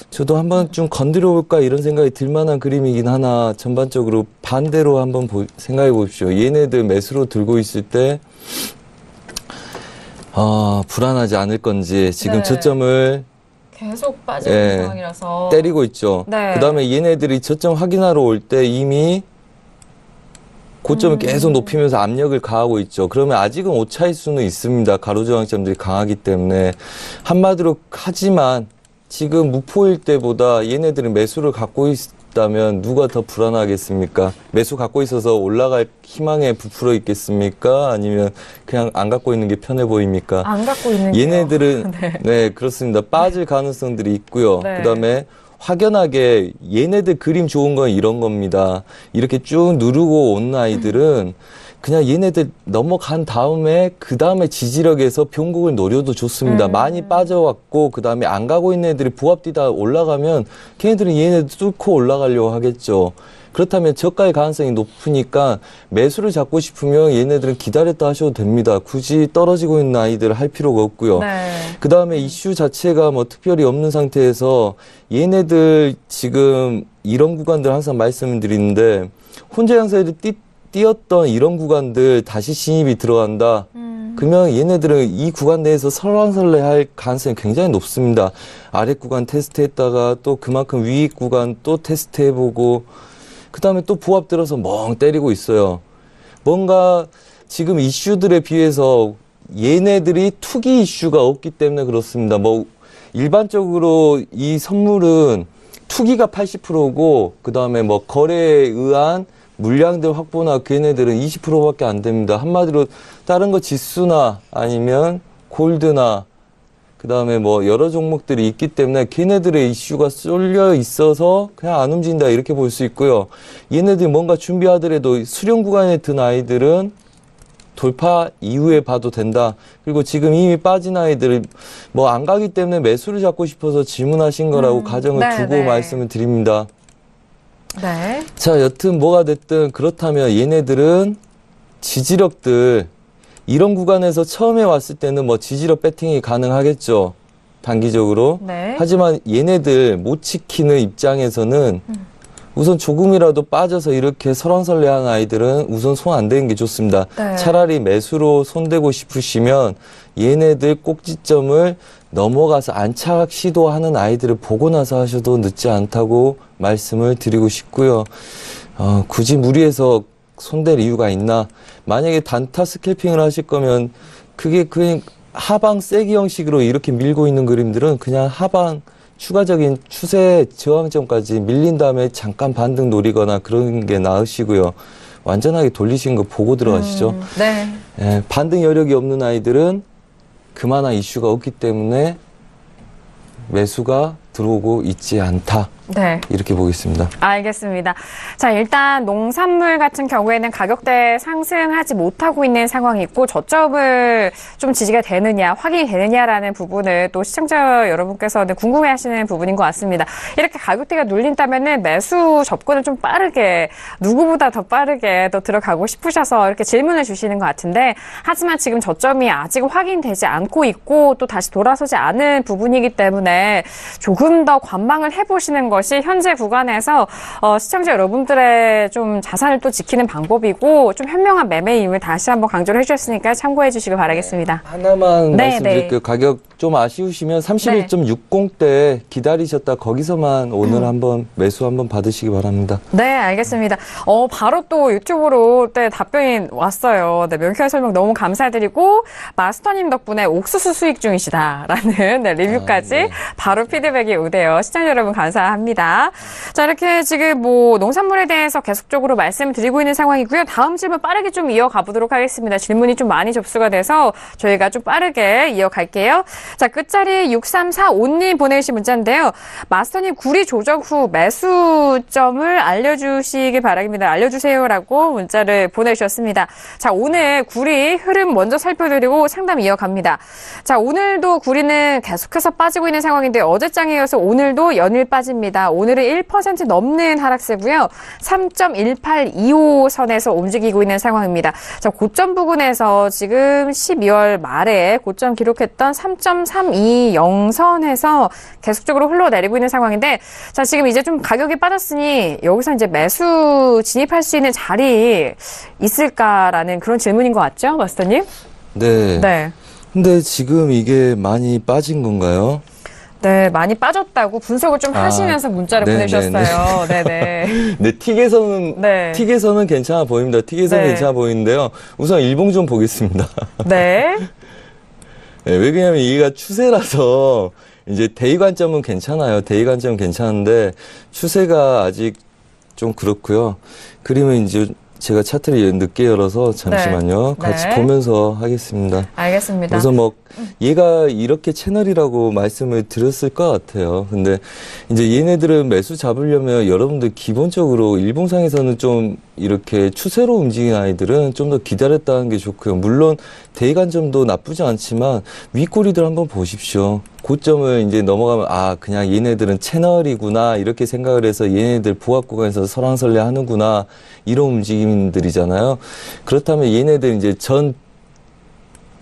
저도 한번 좀 건드려 볼까 이런 생각이 들 만한 그림이긴 하나 전반적으로 반대로 한번 생각해 보십시오. 얘네들 매수로 들고 있을 때 불안하지 않을 건지 지금 저점을 계속 빠지는 상황이라서 때리고 있죠. 네. 그다음에 얘네들이 저점 확인하러 올 때 이미 고점을 계속 높이면서 압력을 가하고 있죠. 그러면 아직은 오차일 수는 있습니다. 가로저항점들이 강하기 때문에 한마디로 하지만 지금 무포일 때보다 얘네들은 매수를 갖고 있다면 누가 더 불안하겠습니까? 매수 갖고 있어서 올라갈 희망에 부풀어 있겠습니까? 아니면 그냥 안 갖고 있는 게 편해 보입니까? 안 갖고 있는 얘네들은 네, 그렇습니다. 빠질 가능성들이 있고요. 네. 그다음에 확연하게 얘네들 그림 좋은 건 이런 겁니다. 이렇게 쭉 누르고 온 아이들은 그냥 얘네들 넘어간 다음에 그 다음에 지지력에서 변곡을 노려도 좋습니다. 많이 빠져왔고 그 다음에 안 가고 있는 애들이 부합 뛰다 올라가면 걔네들은 얘네들 뚫고 올라가려고 하겠죠. 그렇다면 저가의 가능성이 높으니까 매수를 잡고 싶으면 얘네들은 기다렸다 하셔도 됩니다. 굳이 떨어지고 있는 아이들을 할 필요가 없고요. 네. 그 다음에 이슈 자체가 뭐 특별히 없는 상태에서 얘네들 지금 이런 구간들 항상 말씀드리는데 혼자 양사들이 뛰었던 이런 구간들 다시 진입이 들어간다. 그러면 얘네들은 이 구간 내에서 설왕설래할 가능성이 굉장히 높습니다. 아래 구간 테스트했다가 또 그만큼 위 구간 또 테스트해보고 그 다음에 또 부합 들어서 멍 때리고 있어요. 뭔가 지금 이슈들에 비해서 얘네들이 투기 이슈가 없기 때문에 그렇습니다. 뭐 일반적으로 이 선물은 투기가 80%고 그 다음에 뭐 거래에 의한 물량들 확보나 걔네들은 20%밖에 안 됩니다. 한마디로 다른 거 지수나 아니면 골드나 그 다음에 뭐 여러 종목들이 있기 때문에 걔네들의 이슈가 쏠려 있어서 그냥 안 움직인다 이렇게 볼 수 있고요. 얘네들이 뭔가 준비하더라도 수령 구간에 든 아이들은 돌파 이후에 봐도 된다. 그리고 지금 이미 빠진 아이들을 뭐 안 가기 때문에 매수를 잡고 싶어서 질문하신 거라고 가정을 두고 말씀을 드립니다. 네. 자, 여튼 뭐가 됐든 그렇다면 얘네들은 지지력들 이런 구간에서 처음에 왔을 때는 뭐 지지력 배팅이 가능하겠죠. 단기적으로. 네. 하지만 얘네들 못 지키는 입장에서는 우선 조금이라도 빠져서 이렇게 설왕설래한 아이들은 우선 손 안 대는 게 좋습니다. 네. 차라리 매수로 손대고 싶으시면 얘네들 꼭지점을 넘어가서 안착 시도하는 아이들을 보고 나서 하셔도 늦지 않다고 말씀을 드리고 싶고요. 굳이 무리해서 손댈 이유가 있나? 만약에 단타 스캘핑을 하실 거면 그게 그냥 하방 세기 형식으로 이렇게 밀고 있는 그림들은 그냥 하방 추가적인 추세 저항점까지 밀린 다음에 잠깐 반등 노리거나 그런 게 나으시고요. 완전하게 돌리신 거 보고 들어가시죠. 네. 예, 반등 여력이 없는 아이들은 그만한 이슈가 없기 때문에 매수가 들어오고 있지 않다. 네. 이렇게 보겠습니다. 알겠습니다. 자, 일단 농산물 같은 경우에는 가격대 상승하지 못하고 있는 상황이 있고 저점을 좀 지지가 되느냐, 확인이 되느냐라는 부분을 또 시청자 여러분께서는 궁금해하시는 부분인 것 같습니다. 이렇게 가격대가 눌린다면은 매수 접근을 좀 빠르게, 누구보다 더 빠르게 또 들어가고 싶으셔서 이렇게 질문을 주시는 것 같은데, 하지만 지금 저점이 아직 확인되지 않고 있고 또 다시 돌아서지 않은 부분이기 때문에 조금 더 관망을 해보시는 것이 현재 구간에서 시청자 여러분들의 좀 자산을 또 지키는 방법이고 좀 현명한 매매임을 다시 한번 강조를 해주셨으니까 참고해 주시길 바라겠습니다. 하나만 네, 말씀드릴게요. 가격 좀 아쉬우시면 31.60대 기다리셨다 거기서만 오늘 한번 매수 한번 받으시기 바랍니다. 네, 알겠습니다. 바로 또 유튜브로 답변이 왔어요. 네, 명쾌한 설명 너무 감사드리고 마스터님 덕분에 옥수수 수익 중이시다라는 리뷰까지 바로 피드백이 오대요. 시청자 여러분 감사합니다. 자, 이렇게 지금 뭐 농산물에 대해서 계속적으로 말씀드리고 있는 상황이고요. 다음 질문 빠르게 좀 이어가 보도록 하겠습니다. 질문이 좀 많이 접수가 돼서 저희가 좀 빠르게 이어갈게요. 자, 끝자리 6345님 보내주신 문자인데요. 마스터님 구리 조정 후 매수점을 알려주시길 바랍니다. 알려주세요라고 문자를 보내주셨습니다. 자, 오늘 구리 흐름 먼저 살펴드리고 상담 이어갑니다. 자, 오늘도 구리는 계속해서 빠지고 있는 상황인데 어제장에 이어서 오늘도 연일 빠집니다. 오늘은 1% 넘는 하락세고요. 3.1825선에서 움직이고 있는 상황입니다. 자, 고점 부근에서 지금 12월 말에 고점 기록했던 3.320선에서 계속적으로 흘러내리고 있는 상황인데, 자, 지금 이제 좀 가격이 빠졌으니 여기서 이제 매수 진입할 수 있는 자리 있을까라는 그런 질문인 것 같죠, 마스터님? 네. 네. 근데 지금 이게 많이 빠진 건가요? 네, 많이 빠졌다고 분석을 좀 하시면서 문자를 보내주셨어요. 네네. 네, 틱에서는, 네. 틱에서는 괜찮아 보입니다. 틱에서는 네. 괜찮아 보이는데요. 우선 일봉 좀 보겠습니다. 네. 네, 왜 그러냐면 이게 추세라서 이제 대의 관점은 괜찮아요. 대의 관점은 괜찮은데 추세가 아직 좀 그렇고요. 그러면 이제 제가 차트를 늦게 열어서 잠시만요. 네. 같이 네. 보면서 하겠습니다. 알겠습니다. 그래서 뭐 얘가 이렇게 채널이라고 말씀을 드렸을 것 같아요. 근데 이제 얘네들은 매수 잡으려면 여러분들 기본적으로 일봉상에서는 좀 이렇게 추세로 움직이는 아이들은 좀 더 기다렸다는 게 좋고요. 물론 대관점도 나쁘지 않지만 윗꼬리들 한번 보십시오. 고점을 이제 넘어가면 아 그냥 얘네들은 채널이구나 이렇게 생각을 해서 얘네들 보합 구간에서 설왕설래 하는구나 이런 움직임들이잖아요. 그렇다면 얘네들 이제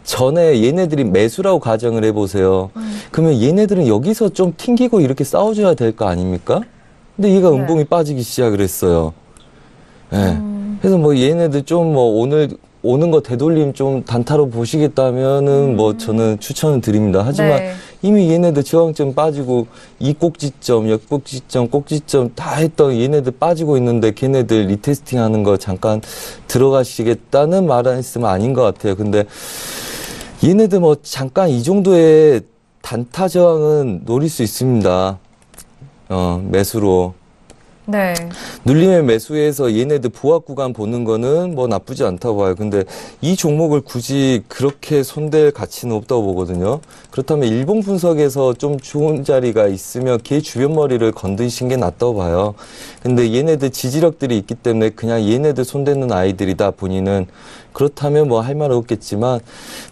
전에 얘네들이 매수라고 가정을 해보세요. 그러면 얘네들은 여기서 좀 튕기고 이렇게 싸워줘야 될 거 아닙니까? 근데 얘가 음봉이 빠지기 시작을 했어요. 네. 그래서 뭐 얘네들 좀 뭐 오늘 오는 거 되돌림 좀 단타로 보시겠다면은 뭐 저는 추천을 드립니다. 하지만 네. 이미 얘네들 저항점 빠지고 이 꼭지점, 역꼭지점, 꼭지점 다 했던 얘네들 빠지고 있는데 걔네들 리테스팅 하는 거 잠깐 들어가시겠다는 말씀은 아닌 것 같아요. 근데 얘네들 뭐 잠깐 이 정도의 단타 저항은 노릴 수 있습니다. 매수로. 네. 눌림의 매수에서 얘네들 보합 구간 보는 거는 뭐 나쁘지 않다고 봐요. 근데 이 종목을 굳이 그렇게 손댈 가치는 없다고 보거든요. 그렇다면 일봉 분석에서 좀 좋은 자리가 있으면 걔 주변 머리를 건드신 게 낫다고 봐요. 근데 얘네들 지지력들이 있기 때문에 그냥 얘네들 손대는 아이들이다 본인은 그렇다면 뭐 할 말 없겠지만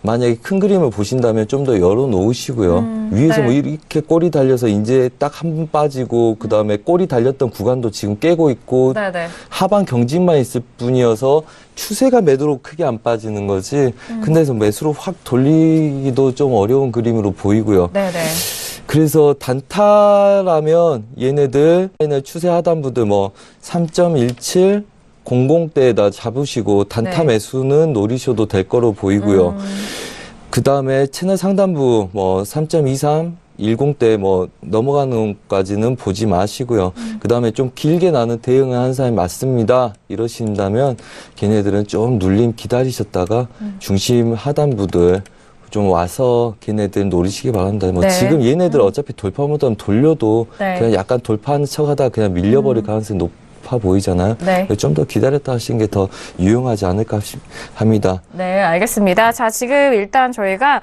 만약에 큰 그림을 보신다면 좀 더 열어 놓으시고요. 위에서 네. 뭐 이렇게 꼬리 달려서 이제 딱 한 번 빠지고 그 다음에 꼬리 달렸던 구간도 지금 깨고 있고 네네. 하방 경직만 있을 뿐이어서 추세가 매도로 크게 안 빠지는 거지. 근데 그래서 매수로 확 돌리기도 좀 어려운 그림으로 보이고요. 네네. 그래서 단타라면 얘네들 추세 하단부들 뭐 3.17 00대에다 잡으시고 단타 네. 매수는 노리셔도 될 거로 보이고요. 그 다음에 채널 상단부 뭐 3.23 10대 뭐 넘어가는 것까지는 보지 마시고요. 그 다음에 좀 길게 나는 대응을 한 사람이 맞습니다. 이러신다면 걔네들은 좀 눌림 기다리셨다가 중심 하단부들 좀 와서 걔네들 노리시기 바랍니다. 뭐 네. 지금 얘네들 어차피 돌파 못하면 돌려도 네. 그냥 약간 돌파하는 척하다 그냥 밀려버릴 가능성이 높아 보이잖아요. 네. 좀 더 기다렸다 하시는 게 더 유용하지 않을까 합니다. 네, 알겠습니다. 자, 지금 일단 저희가,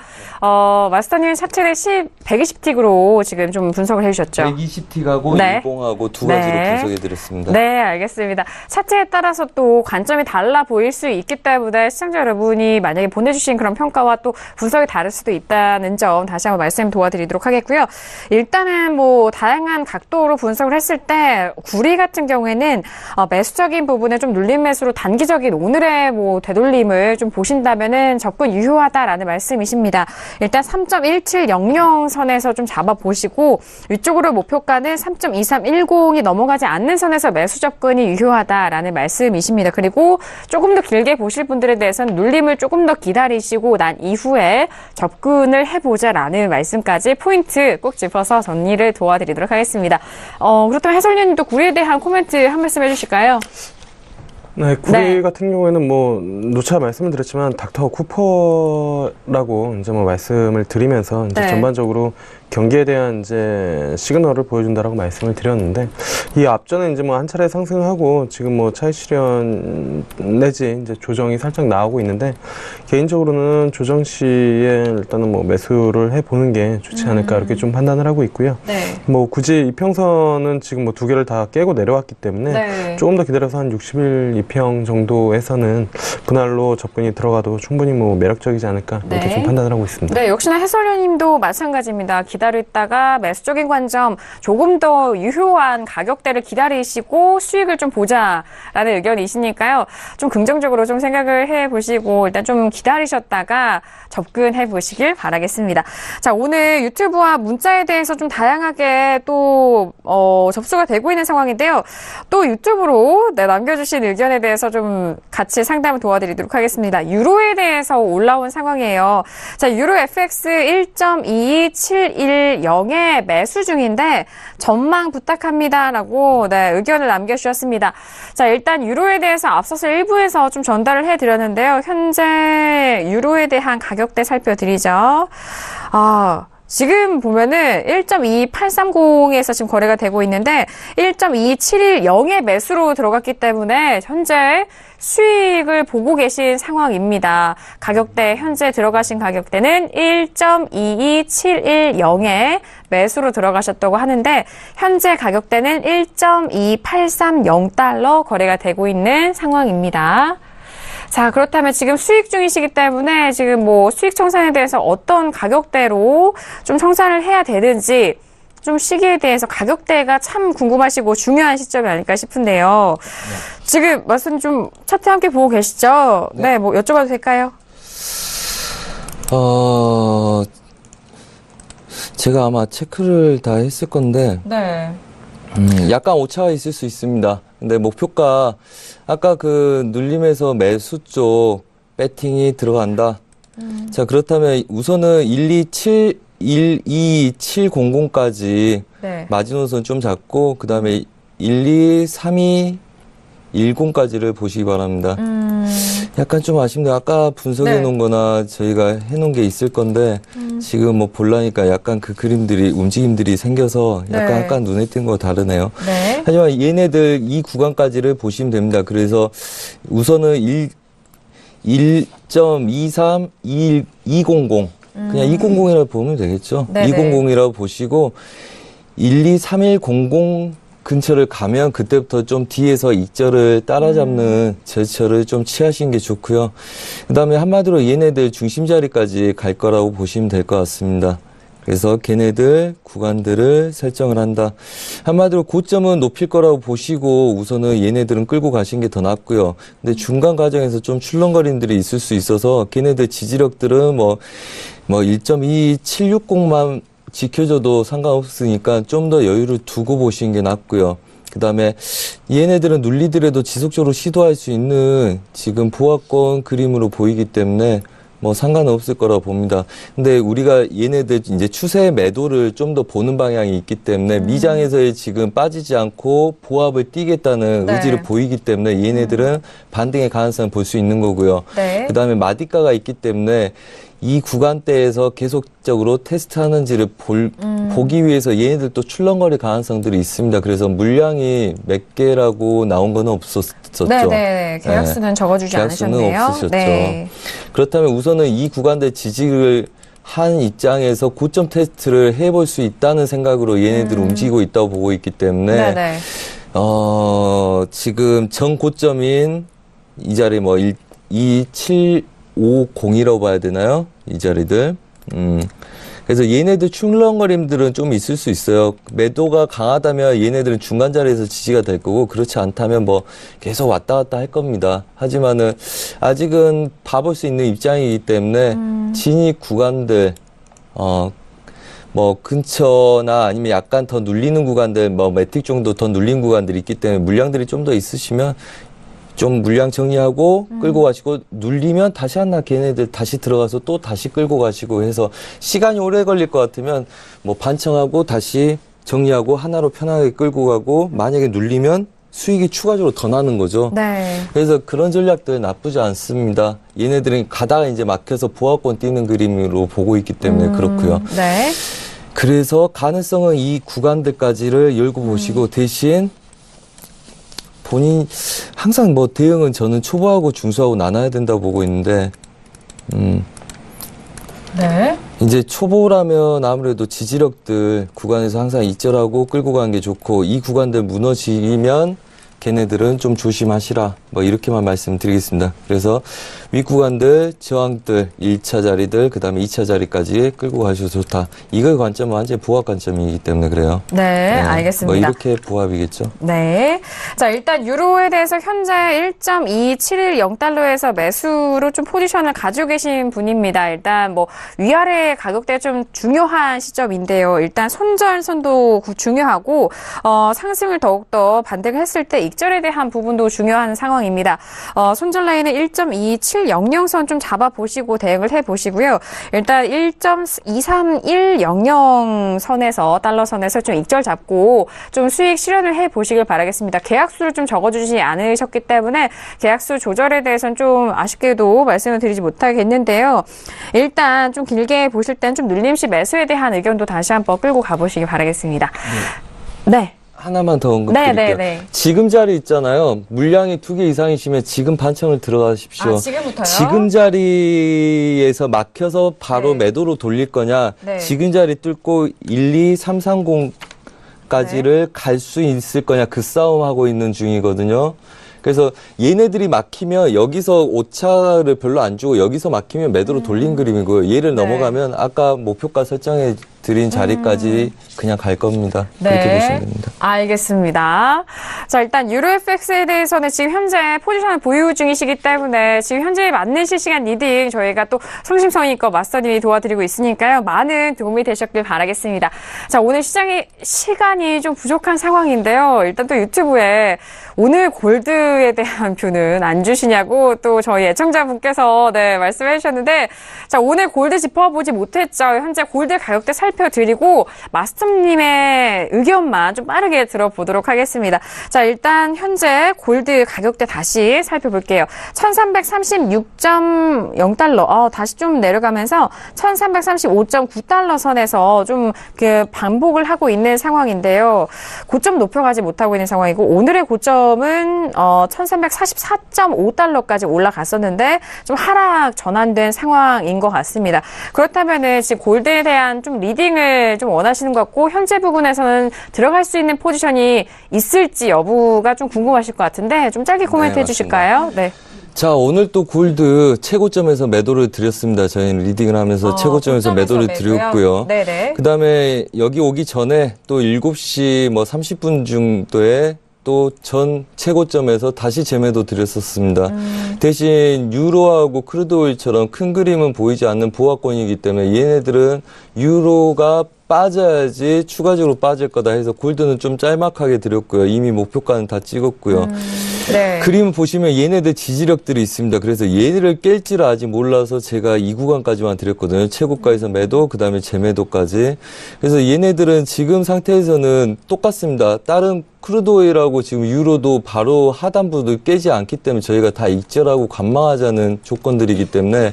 마스터님 차트를 120틱으로 지금 좀 분석을 해주셨죠. 120틱하고 네. 10하고 두 가지로 네. 분석해드렸습니다. 네, 알겠습니다. 차트에 따라서 또 관점이 달라 보일 수 있기 때문에 시청자 여러분이 만약에 보내주신 그런 평가와 또 분석이 다를 수도 있다는 점 다시 한번 말씀 도와드리도록 하겠고요. 일단은 뭐 다양한 각도로 분석을 했을 때 구리 같은 경우에는 매수적인 부분에 좀 눌림 매수로 단기적인 오늘의 뭐 되돌림을 좀 보신다면은 접근 유효하다라는 말씀이십니다. 일단 3.1700 선에서 좀 잡아보시고 위쪽으로 목표가는 3.2310이 넘어가지 않는 선에서 매수 접근이 유효하다라는 말씀이십니다. 그리고 조금 더 길게 보실 분들에 대해서는 눌림을 조금 더 기다리시고 난 이후에 접근을 해보자라는 말씀까지 포인트 꼭 짚어서 정리를 도와드리도록 하겠습니다. 그렇다면 해설위원님도 구리에 대한 코멘트 한 말씀 해주실까요? 네, 구리 네. 같은 경우에는 뭐 누차 말씀을 드렸지만 닥터 쿠퍼라고 이제 뭐 말씀을 드리면서 이제 네. 전반적으로 경기에 대한 이제 시그널을 보여준다라고 말씀을 드렸는데 이 앞전에 이제 뭐 한 차례 상승하고 지금 뭐 차익 실현 내지 이제 조정이 살짝 나오고 있는데 개인적으로는 조정 시에 일단은 뭐 매수를 해보는 게 좋지 않을까 이렇게 좀 판단을 하고 있고요. 네. 뭐 굳이 이평선은 지금 뭐 두 개를 다 깨고 내려왔기 때문에 네. 조금 더 기다려서 한 60일 이평 정도에서는 분할로 접근이 들어가도 충분히 뭐 매력적이지 않을까 이렇게 네. 좀 판단을 하고 있습니다. 네, 역시나 해설위원님도 마찬가지입니다. 기다렸다가 매수적인 관점, 조금 더 유효한 가격대를 기다리시고 수익을 좀 보자라는 의견이시니까요. 좀 긍정적으로 좀 생각을 해보시고 일단 좀 기다리셨다가 접근해 보시길 바라겠습니다. 자, 오늘 유튜브와 문자에 대해서 좀 다양하게 또 접수가 되고 있는 상황인데요. 또 유튜브로 남겨주신 의견에 대해서 좀 같이 상담을 도와드리도록 하겠습니다. 유로에 대해서 올라온 상황이에요. 자, 유로 FX 1.22710에 매수 중인데 전망 부탁합니다라고 의견을 남겨주셨습니다. 자, 일단 유로에 대해서 앞서서 1부에서 좀 전달을 해드렸는데요. 현재 유로에 대한 가격대 살펴드리죠. 지금 보면은 1.2830에서 지금 거래가 되고 있는데 1.2710의 매수로 들어갔기 때문에 현재 수익을 보고 계신 상황입니다. 가격대 현재 들어가신 가격대는 1.22710의 매수로 들어가셨다고 하는데 현재 가격대는 1.2830달러 거래가 되고 있는 상황입니다. 자, 그렇다면 지금 수익 중이시기 때문에 지금 뭐 수익 청산에 대해서 어떤 가격대로 좀 청산을 해야 되는지 좀 시기에 대해서 가격대가 참 궁금하시고 중요한 시점이 아닐까 싶은데요. 지금 말씀 좀 차트 함께 보고 계시죠? 네, 뭐 여쭤봐도 될까요? 제가 아마 체크를 다 했을 건데, 네. 약간 오차가 있을 수 있습니다. 근데 목표가 아까 그 눌림에서 매수 쪽 배팅이 들어간다. 자, 그렇다면 우선은 12700까지 네. 마지노선 좀 잡고 그다음에 123210까지를 보시기 바랍니다. 약간 좀 아쉽네요. 아까 분석해 놓은 거나 저희가 해 놓은 게 있을 건데 지금 뭐 볼라니까 약간 그 그림들이 움직임들이 생겨서 약간 눈에 띈 거 다르네요. 네. 하지만 얘네들 이 구간까지를 보시면 됩니다. 그래서 우선은 1.23, 200 그냥 200이라고 보면 되겠죠. 네네. 200이라고 보시고 123100 근처를 가면 그때부터 좀 뒤에서 익절을 따라잡는 제스처를 좀 취하시는 게 좋고요. 그다음에 한마디로 얘네들 중심 자리까지 갈 거라고 보시면 될 것 같습니다. 그래서 걔네들 구간들을 설정을 한다. 한마디로 고점은 높일 거라고 보시고 우선은 얘네들은 끌고 가시는 게 더 낫고요. 근데 중간 과정에서 좀 출렁거림들이 있을 수 있어서 걔네들 지지력들은 뭐 1.2760만 지켜줘도 상관없으니까 좀 더 여유를 두고 보시는 게 낫고요. 그 다음에 얘네들은 눌리더라도 지속적으로 시도할 수 있는 지금 보합권 그림으로 보이기 때문에 뭐 상관없을 거라고 봅니다. 근데 우리가 얘네들 이제 추세 매도를 좀 더 보는 방향이 있기 때문에 미장에서의 지금 빠지지 않고 보합을 띄겠다는 의지를 보이기 때문에 얘네들은 반등의 가능성을 볼 수 있는 거고요. 네. 그 다음에 마디가가 있기 때문에 이 구간대에서 계속적으로 테스트하는지를 보기 위해서 얘네들도 출렁거릴 가능성들이 있습니다. 그래서 물량이 몇 개라고 나온 건 없었었죠. 네네. 계약수는 적어주지 계약수는 않으셨네요. 없으셨죠. 네. 그렇다면 우선은 이 구간대 지지를 한 입장에서 고점 테스트를 해볼 수 있다는 생각으로 얘네들 움직이고 있다고 보고 있기 때문에 네네. 지금 전 고점인 이 자리 뭐 2750이라고 봐야 되나요? 이 자리들. 그래서 얘네들 출렁거림들은 좀 있을 수 있어요. 매도가 강하다면 얘네들은 중간 자리에서 지지가 될 거고 그렇지 않다면 뭐 계속 왔다 갔다 할 겁니다. 하지만은 아직은 봐볼 수 있는 입장이기 때문에 진입 구간들 뭐 근처나 아니면 약간 더 눌리는 구간들 뭐 매틱 정도 더 눌린 구간들이 있기 때문에 물량들이 좀 더 있으시면 좀 물량 정리하고 끌고 가시고 눌리면 다시 하나 걔네들 다시 들어가서 또 다시 끌고 가시고 해서 시간이 오래 걸릴 것 같으면 뭐 반청하고 다시 정리하고 하나로 편하게 끌고 가고 만약에 눌리면 수익이 추가적으로 더 나는 거죠. 네. 그래서 그런 전략들 나쁘지 않습니다. 얘네들은 가다가 이제 막혀서 보합권 뛰는 그림으로 보고 있기 때문에 그렇고요. 네. 그래서 가능성은 이 구간들까지를 열고 보시고 대신 본인 항상 뭐 대응은 저는 초보하고 중소하고 나눠야 된다고 보고 있는데 네. 이제 초보라면 아무래도 지지력들 구간에서 항상 익절하고 끌고 가는 게 좋고 이 구간들 무너지면 걔네들은 좀 조심하시라 뭐 이렇게만 말씀드리겠습니다. 그래서 위 구간들 저항들 1차 자리들 그다음에 2차 자리까지 끌고 가셔도 좋다. 이거의 관점은 완전히 보합 관점이기 때문에 그래요. 네, 알겠습니다. 뭐 이렇게 보합이겠죠. 네. 자, 일단 유로에 대해서 현재 1.2710달러에서 매수로 좀 포지션을 가지고 계신 분입니다. 일단 뭐 위아래 가격대 좀 중요한 시점인데요. 일단 손절선도 중요하고 상승을 더욱더 반등했을 때 익절에 대한 부분도 중요한 상황입니다. 손절 라인은 1.2700선 좀 잡아보시고 대응을 해보시고요. 일단 1.23100 선에서 달러 선에서 좀 익절 잡고 좀 수익 실현을 해보시길 바라겠습니다. 계약수를 좀 적어주지 않으셨기 때문에 계약수 조절에 대해서는 좀 아쉽게도 말씀을 드리지 못하겠는데요. 일단 좀 길게 보실 땐 좀 눌림시 매수에 대한 의견도 다시 한번 끌고 가보시기 바라겠습니다. 네. 하나만 더 언급드릴게요. 네. 지금 자리 있잖아요. 물량이 2개 이상이시면 지금 반청을 들어가십시오. 지금부터요? 지금 자리에서 막혀서 바로 매도로 돌릴 거냐, 네. 지금 자리 뚫고 12330까지를 갈 수 있을 거냐, 그 싸움하고 있는 중이거든요. 그래서 얘네들이 막히면 여기서 오차를 별로 안 주고 여기서 막히면 매도로 돌린 그림이고요. 얘를 넘어가면 아까 목표가 설정해 드린 자리까지 그냥 갈 겁니다. 그렇게 보시면 됩니다. 알겠습니다. 자, 일단 유로 FX에 대해서는 지금 현재 포지션을 보유 중이시기 때문에 지금 현재 맞는 실시간 리딩 저희가 또 성심성의껏 마스터님이 도와드리고 있으니까요. 많은 도움이 되셨길 바라겠습니다. 자, 오늘 시장의 시간이 좀 부족한 상황인데요. 일단 또 유튜브에 오늘 골드에 대한 뷰는 안 주시냐고 또 저희 애청자분께서 말씀해 주셨는데, 자, 오늘 골드 짚어보지 못했죠. 현재 골드 가격대 살펴드리고 마스터님의 의견만 좀 빠르게 들어보도록 하겠습니다. 자, 일단 현재 골드 가격대 다시 살펴볼게요. 1336.0달러, 다시 좀 내려가면서 1335.9달러 선에서 좀 그 반복을 하고 있는 상황인데요. 고점 높여가지 못하고 있는 상황이고, 오늘의 고점은 1344.5달러까지 올라갔었는데 좀 하락 전환된 상황인 것 같습니다. 그렇다면은 지금 골드에 대한 좀 리딩을 좀 원하시는 것 같고, 현재 부분에서는 들어갈 수 있는 포지션이 있을지 여부가 좀 궁금하실 것 같은데 좀 짧게 코멘트 해주실까요? 네. 자, 오늘 또 골드 최고점에서 매도를 드렸습니다. 저희는 리딩을 하면서 최고점에서 매도를 드렸고요. 네네. 그 다음에 여기 오기 전에 또 7시 30분 정도에 또 전 최고점에서 다시 재매도 드렸었습니다. 대신 유로하고 크루드오일처럼 큰 그림은 보이지 않는 보합권이기 때문에 얘네들은 유로가 빠져야지 추가적으로 빠질 거다 해서 골드는 좀 짤막하게 드렸고요. 이미 목표가는 다 찍었고요. 네. 그림 보시면 얘네들 지지력들이 있습니다. 그래서 얘네를 깰지를 아직 몰라서 제가 이 구간까지만 드렸거든요. 최고가에서 매도, 그 다음에 재매도까지. 그래서 얘네들은 지금 상태에서는 똑같습니다. 다른 크루드오일하고 지금 유로도 바로 하단부를 깨지 않기 때문에 저희가 다 익절하고 관망하자는 조건들이기 때문에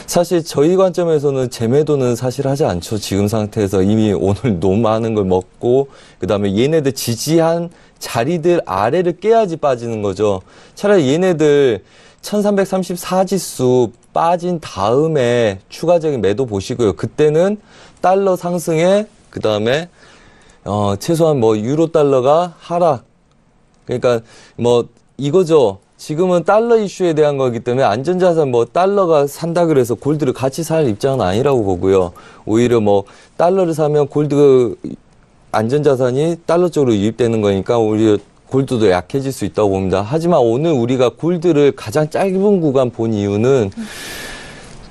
사실 저희 관점에서는 재매도는 사실 하지 않죠. 지금 상태에서 이미 오늘 너무 많은 걸 먹고 그 다음에 얘네들 지지한 자리들 아래를 깨야지 빠지는 거죠. 차라리 얘네들 1334지수 빠진 다음에 추가적인 매도 보시고요. 그때는 달러 상승에 그 다음에 최소한 유로 달러가 하락. 그러니까 이거죠. 지금은 달러 이슈에 대한 거기 때문에 안전자산 달러가 산다 그래서 골드를 같이 살 입장은 아니라고 보고요. 오히려 달러를 사면 골드 안전자산이 달러 쪽으로 유입되는 거니까 오히려 골드도 약해질 수 있다고 봅니다. 하지만 오늘 우리가 골드를 가장 짧은 구간 본 이유는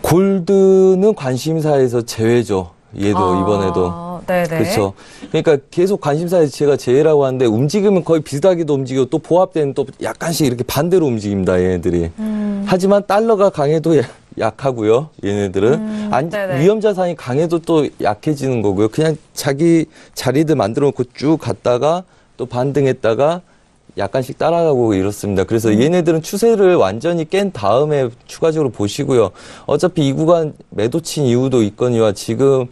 골드는 관심사에서 제외죠. 얘도 이번에도. 네네. 그렇죠. 그러니까 계속 관심사에서 제가 제외라고 하는데 움직임은 거의 비슷하게도 움직이고 또 보합되는 또 약간씩 이렇게 반대로 움직입니다. 얘네들이. 하지만 달러가 강해도 약하고요. 얘네들은 위험 자산이 강해도 또 약해지는 거고요. 그냥 자기 자리들 만들어 놓고 쭉 갔다가 또 반등했다가 약간씩 따라가고 이렇습니다. 그래서 얘네들은 추세를 완전히 깬 다음에 추가적으로 보시고요. 어차피 이 구간 매도 친 이유도 있거니와 지금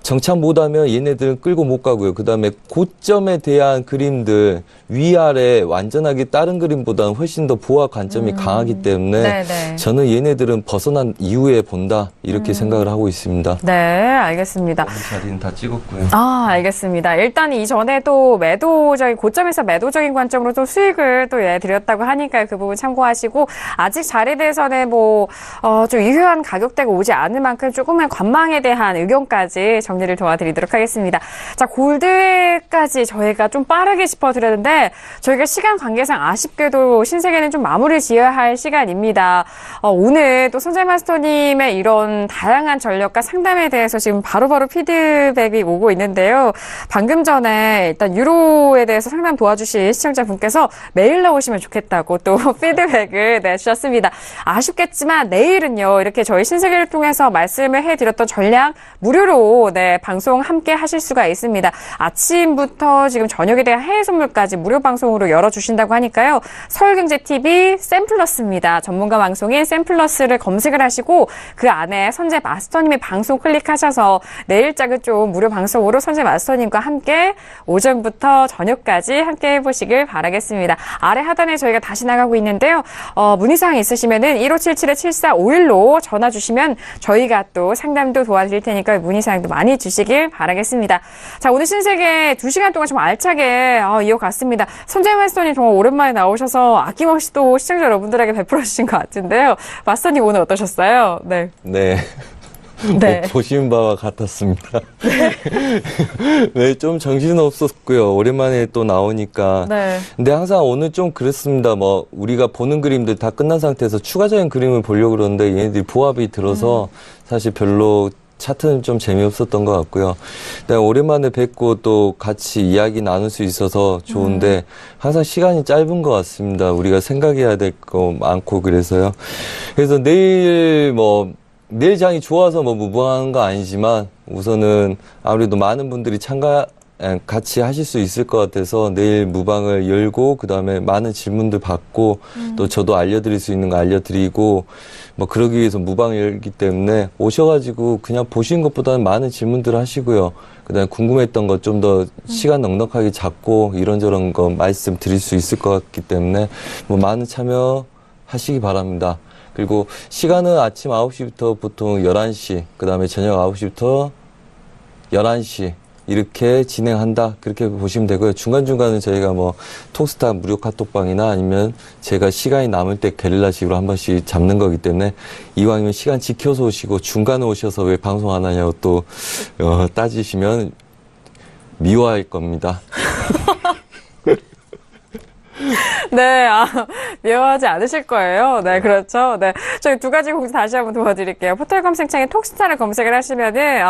정착 못하면 얘네들은 끌고 못 가고요. 그 다음에 고점에 대한 그림들 위아래 완전하게 다른 그림보다는 훨씬 더 보합 관점이 강하기 때문에 네네. 저는 얘네들은 벗어난 이후에 본다 이렇게 생각을 하고 있습니다. 네, 알겠습니다. 자리는 다 찍었고요. 알겠습니다. 일단 이전에 또 고점에서 매도적인 관점으로 또 수익을 또 드렸다고 하니까 그 부분 참고하시고, 아직 자리에 대해서는 좀 유효한 가격대가 오지 않을 만큼 조금의 관망에 대한 의견까지 정리를 도와드리도록 하겠습니다. 자, 골드까지 저희가 좀 빠르게 짚어드렸는데 저희가 시간 관계상 아쉽게도 신세계는 좀 마무리 지어야 할 시간입니다. 오늘 또 손재 마스터님의 이런 다양한 전력과 상담에 대해서 지금 바로바로 피드백이 오고 있는데요. 방금 전에 일단 유로에 대해서 상담 도와주신 시청자분께서 메일 넣으시면 좋겠다고 또 피드백을 주셨습니다. 아쉽겠지만 내일은요, 이렇게 저희 신세계를 통해서 말씀을 해드렸던 전략 무료로 방송 함께 하실 수가 있습니다. 아침부터 지금 저녁에 대한 해외 선물까지 무료 방송으로 열어주신다고 하니까요. 서울경제TV 샘플러스입니다. 전문가 방송인 샘플러스를 검색을 하시고 그 안에 선재 마스터님의 방송 클릭하셔서 내일장은 좀 무료 방송으로 선재 마스터님과 함께 오전부터 저녁까지 함께 해보시길 바라겠습니다. 아래 하단에 저희가 다시 나가고 있는데요. 문의사항 있으시면은 1577-7451로 전화 주시면 저희가 또 상담도 도와드릴 테니까 문의사항도 많이 주시길 바라겠습니다. 자, 오늘 신세계 2시간 동안 좀 알차게 이어갔습니다. 선재 마스터님 정말 오랜만에 나오셔서 아낌없이 또 시청자 여러분들에게 베풀어 주신 것 같은데요. 마스터님 오늘 어떠셨어요? 네. 네. 네. 보신 바와 같았습니다. 네, 좀 정신없었고요. 오랜만에 또 나오니까. 네. 근데 항상 오늘 좀 그렇습니다. 뭐, 우리가 보는 그림들 다 끝난 상태에서 추가적인 그림을 보려고 그러는데 얘네들이 부합이 들어서 사실 별로 차트는 좀 재미없었던 것 같고요. 오랜만에 뵙고 또 같이 이야기 나눌 수 있어서 좋은데 항상 시간이 짧은 것 같습니다. 우리가 생각해야 될 거 많고 그래서요. 그래서 내일 장이 좋아서 무방한 거 아니지만 우선은 아무래도 많은 분들이 같이 하실 수 있을 것 같아서 내일 무방을 열고 그다음에 많은 질문들 받고 또 저도 알려드릴 수 있는 거 알려드리고 그러기 위해서 무방을 열기 때문에 오셔가지고 그냥 보시는 것보다는 많은 질문들을 하시고요. 그다음에 궁금했던 것 좀 더 시간 넉넉하게 잡고 이런저런 거 말씀드릴 수 있을 것 같기 때문에 많은 참여하시기 바랍니다. 그리고 시간은 아침 9시부터 보통 11시, 그 다음에 저녁 9시부터 11시 이렇게 진행한다. 그렇게 보시면 되고요. 중간중간은 저희가 톡스타 무료 카톡방이나 아니면 제가 시간이 남을 때 게릴라식으로 한 번씩 잡는 거기 때문에 이왕이면 시간 지켜서 오시고 중간에 오셔서 왜 방송 안 하냐고 또 따지시면 미워할 겁니다. 네, 미워하지 않으실 거예요. 네, 그렇죠. 네. 저희 두 가지 공지 다시 한번 도와드릴게요. 포털 검색창에 톡스타를 검색을 하시면은,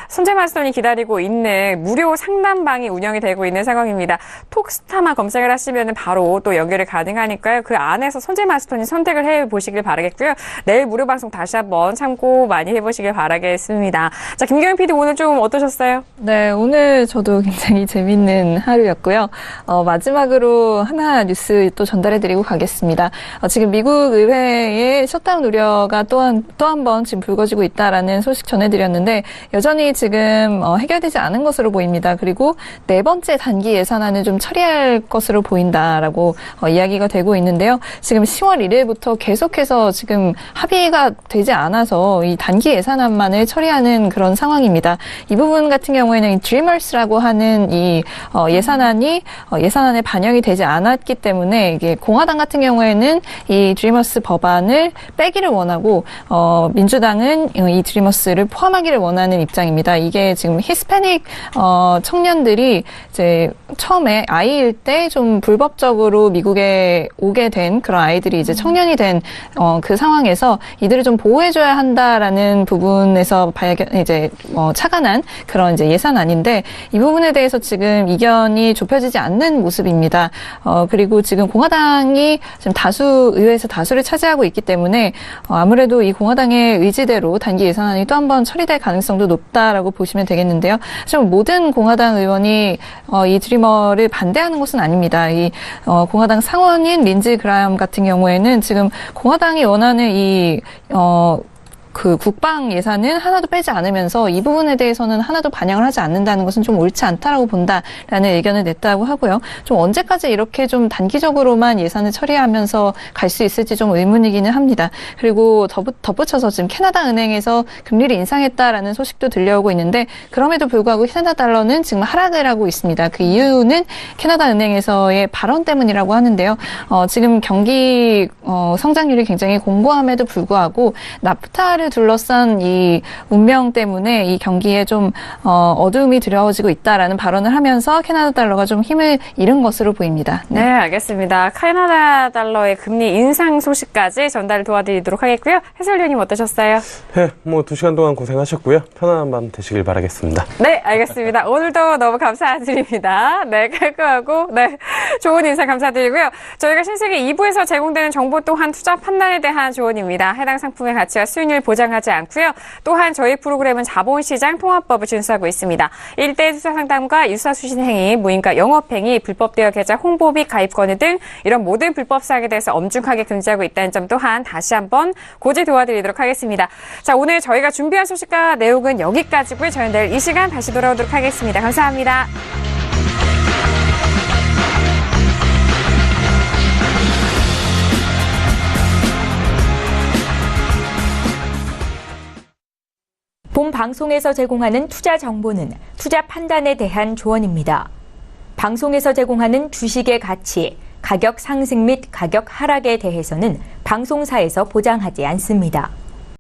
손재 마스터님이 기다리고 있는 무료 상담방이 운영이 되고 있는 상황입니다. 톡스타만 검색을 하시면은 바로 또 연결이 가능하니까요. 그 안에서 손재 마스터님 선택을 해 보시길 바라겠고요. 내일 무료 방송 다시 한번 참고 많이 해보시길 바라겠습니다. 자, 김경영 PD 오늘 좀 어떠셨어요? 네, 오늘 저도 굉장히 재밌는 하루였고요. 마지막으로 하나 뉴스 또 전달해드리고 가겠습니다. 지금 미국 의회의 셧다운 우려가 또 한 번 지금 불거지고 있다라는 소식 전해드렸는데 여전히 지금 해결되지 않은 것으로 보입니다. 그리고 네 번째 단기 예산안을 좀 처리할 것으로 보인다라고 이야기가 되고 있는데요. 지금 10월 1일부터 계속해서 지금 합의가 되지 않아서 이 단기 예산안만을 처리하는 그런 상황입니다. 이 부분 같은 경우에는 DREAMers라고 하는 이 예산안에 반영이 되지 않았기 때문에 이게 공화당 같은 경우에는 이 드리머스 법안을 빼기를 원하고 민주당은 이 드리머스를 포함하기를 원하는 입장입니다. 이게 지금 히스패닉 청년들이 이제 처음에 아이일 때 좀 불법적으로 미국에 오게 된 그런 아이들이 이제 청년이 된 그 상황에서 이들을 좀 보호해줘야 한다라는 부분에서 착안한 그런 이제 예산안인데 이 부분에 대해서 지금 이견이 좁혀지지 않는 모습입니다. 그리고 지금 공화당이 지금 의회에서 다수를 차지하고 있기 때문에 아무래도 이 공화당의 의지대로 단기 예산안이 또 한 번 처리될 가능성도 높다라고 보시면 되겠는데요. 지금 모든 공화당 의원이 이 드리머를 반대하는 것은 아닙니다. 이 공화당 상원인 린지 그라엄 같은 경우에는 지금 공화당이 원하는 그 국방 예산은 하나도 빼지 않으면서 이 부분에 대해서는 하나도 반영을 하지 않는다는 것은 좀 옳지 않다라고 본다라는 의견을 냈다고 하고요. 좀 언제까지 이렇게 좀 단기적으로만 예산을 처리하면서 갈 수 있을지 좀 의문이기는 합니다. 그리고 덧붙여서 지금 캐나다 은행에서 금리를 인상했다라는 소식도 들려오고 있는데 그럼에도 불구하고 캐나다 달러는 지금 하락을 하고 있습니다. 그 이유는 캐나다 은행에서의 발언 때문이라고 하는데요. 지금 경기 성장률이 굉장히 공고함에도 불구하고 나프타를 캐나다를 둘러싼 이 운명 때문에 이 경기에 좀 어두움이 두려워지고 있다라는 발언을 하면서 캐나다 달러가 좀 힘을 잃은 것으로 보입니다. 네, 알겠습니다. 캐나다 달러의 금리 인상 소식까지 전달을 도와드리도록 하겠고요. 해설위원님 어떠셨어요? 네, 뭐 2시간 동안 고생하셨고요. 편안한 밤 되시길 바라겠습니다. 네, 알겠습니다. 오늘도 너무 감사드립니다. 네, 깔끔하고, 네, 좋은 인사 감사드리고요. 저희가 신세계 2부에서 제공되는 정보 또한 투자 판단에 대한 조언입니다. 해당 상품의 가치와 수익률 보장하지 않고요. 또한 저희 프로그램은 자본시장 통합법을 준수하고 있습니다. 1대1 투자 상담과 유사수신 행위, 무인가 영업행위, 불법 대여 계좌 홍보 및 가입 권유 등 이런 모든 불법 사항에 대해서 엄중하게 금지하고 있다는 점 또한 다시 한번 고지 도와드리도록 하겠습니다. 자, 오늘 저희가 준비한 소식과 내용은 여기까지고요. 저희는 내일 이 시간 다시 돌아오도록 하겠습니다. 감사합니다. 본 방송에서 제공하는 투자 정보는 투자 판단에 대한 조언입니다. 방송에서 제공하는 주식의 가치, 가격 상승 및 가격 하락에 대해서는 방송사에서 보장하지 않습니다.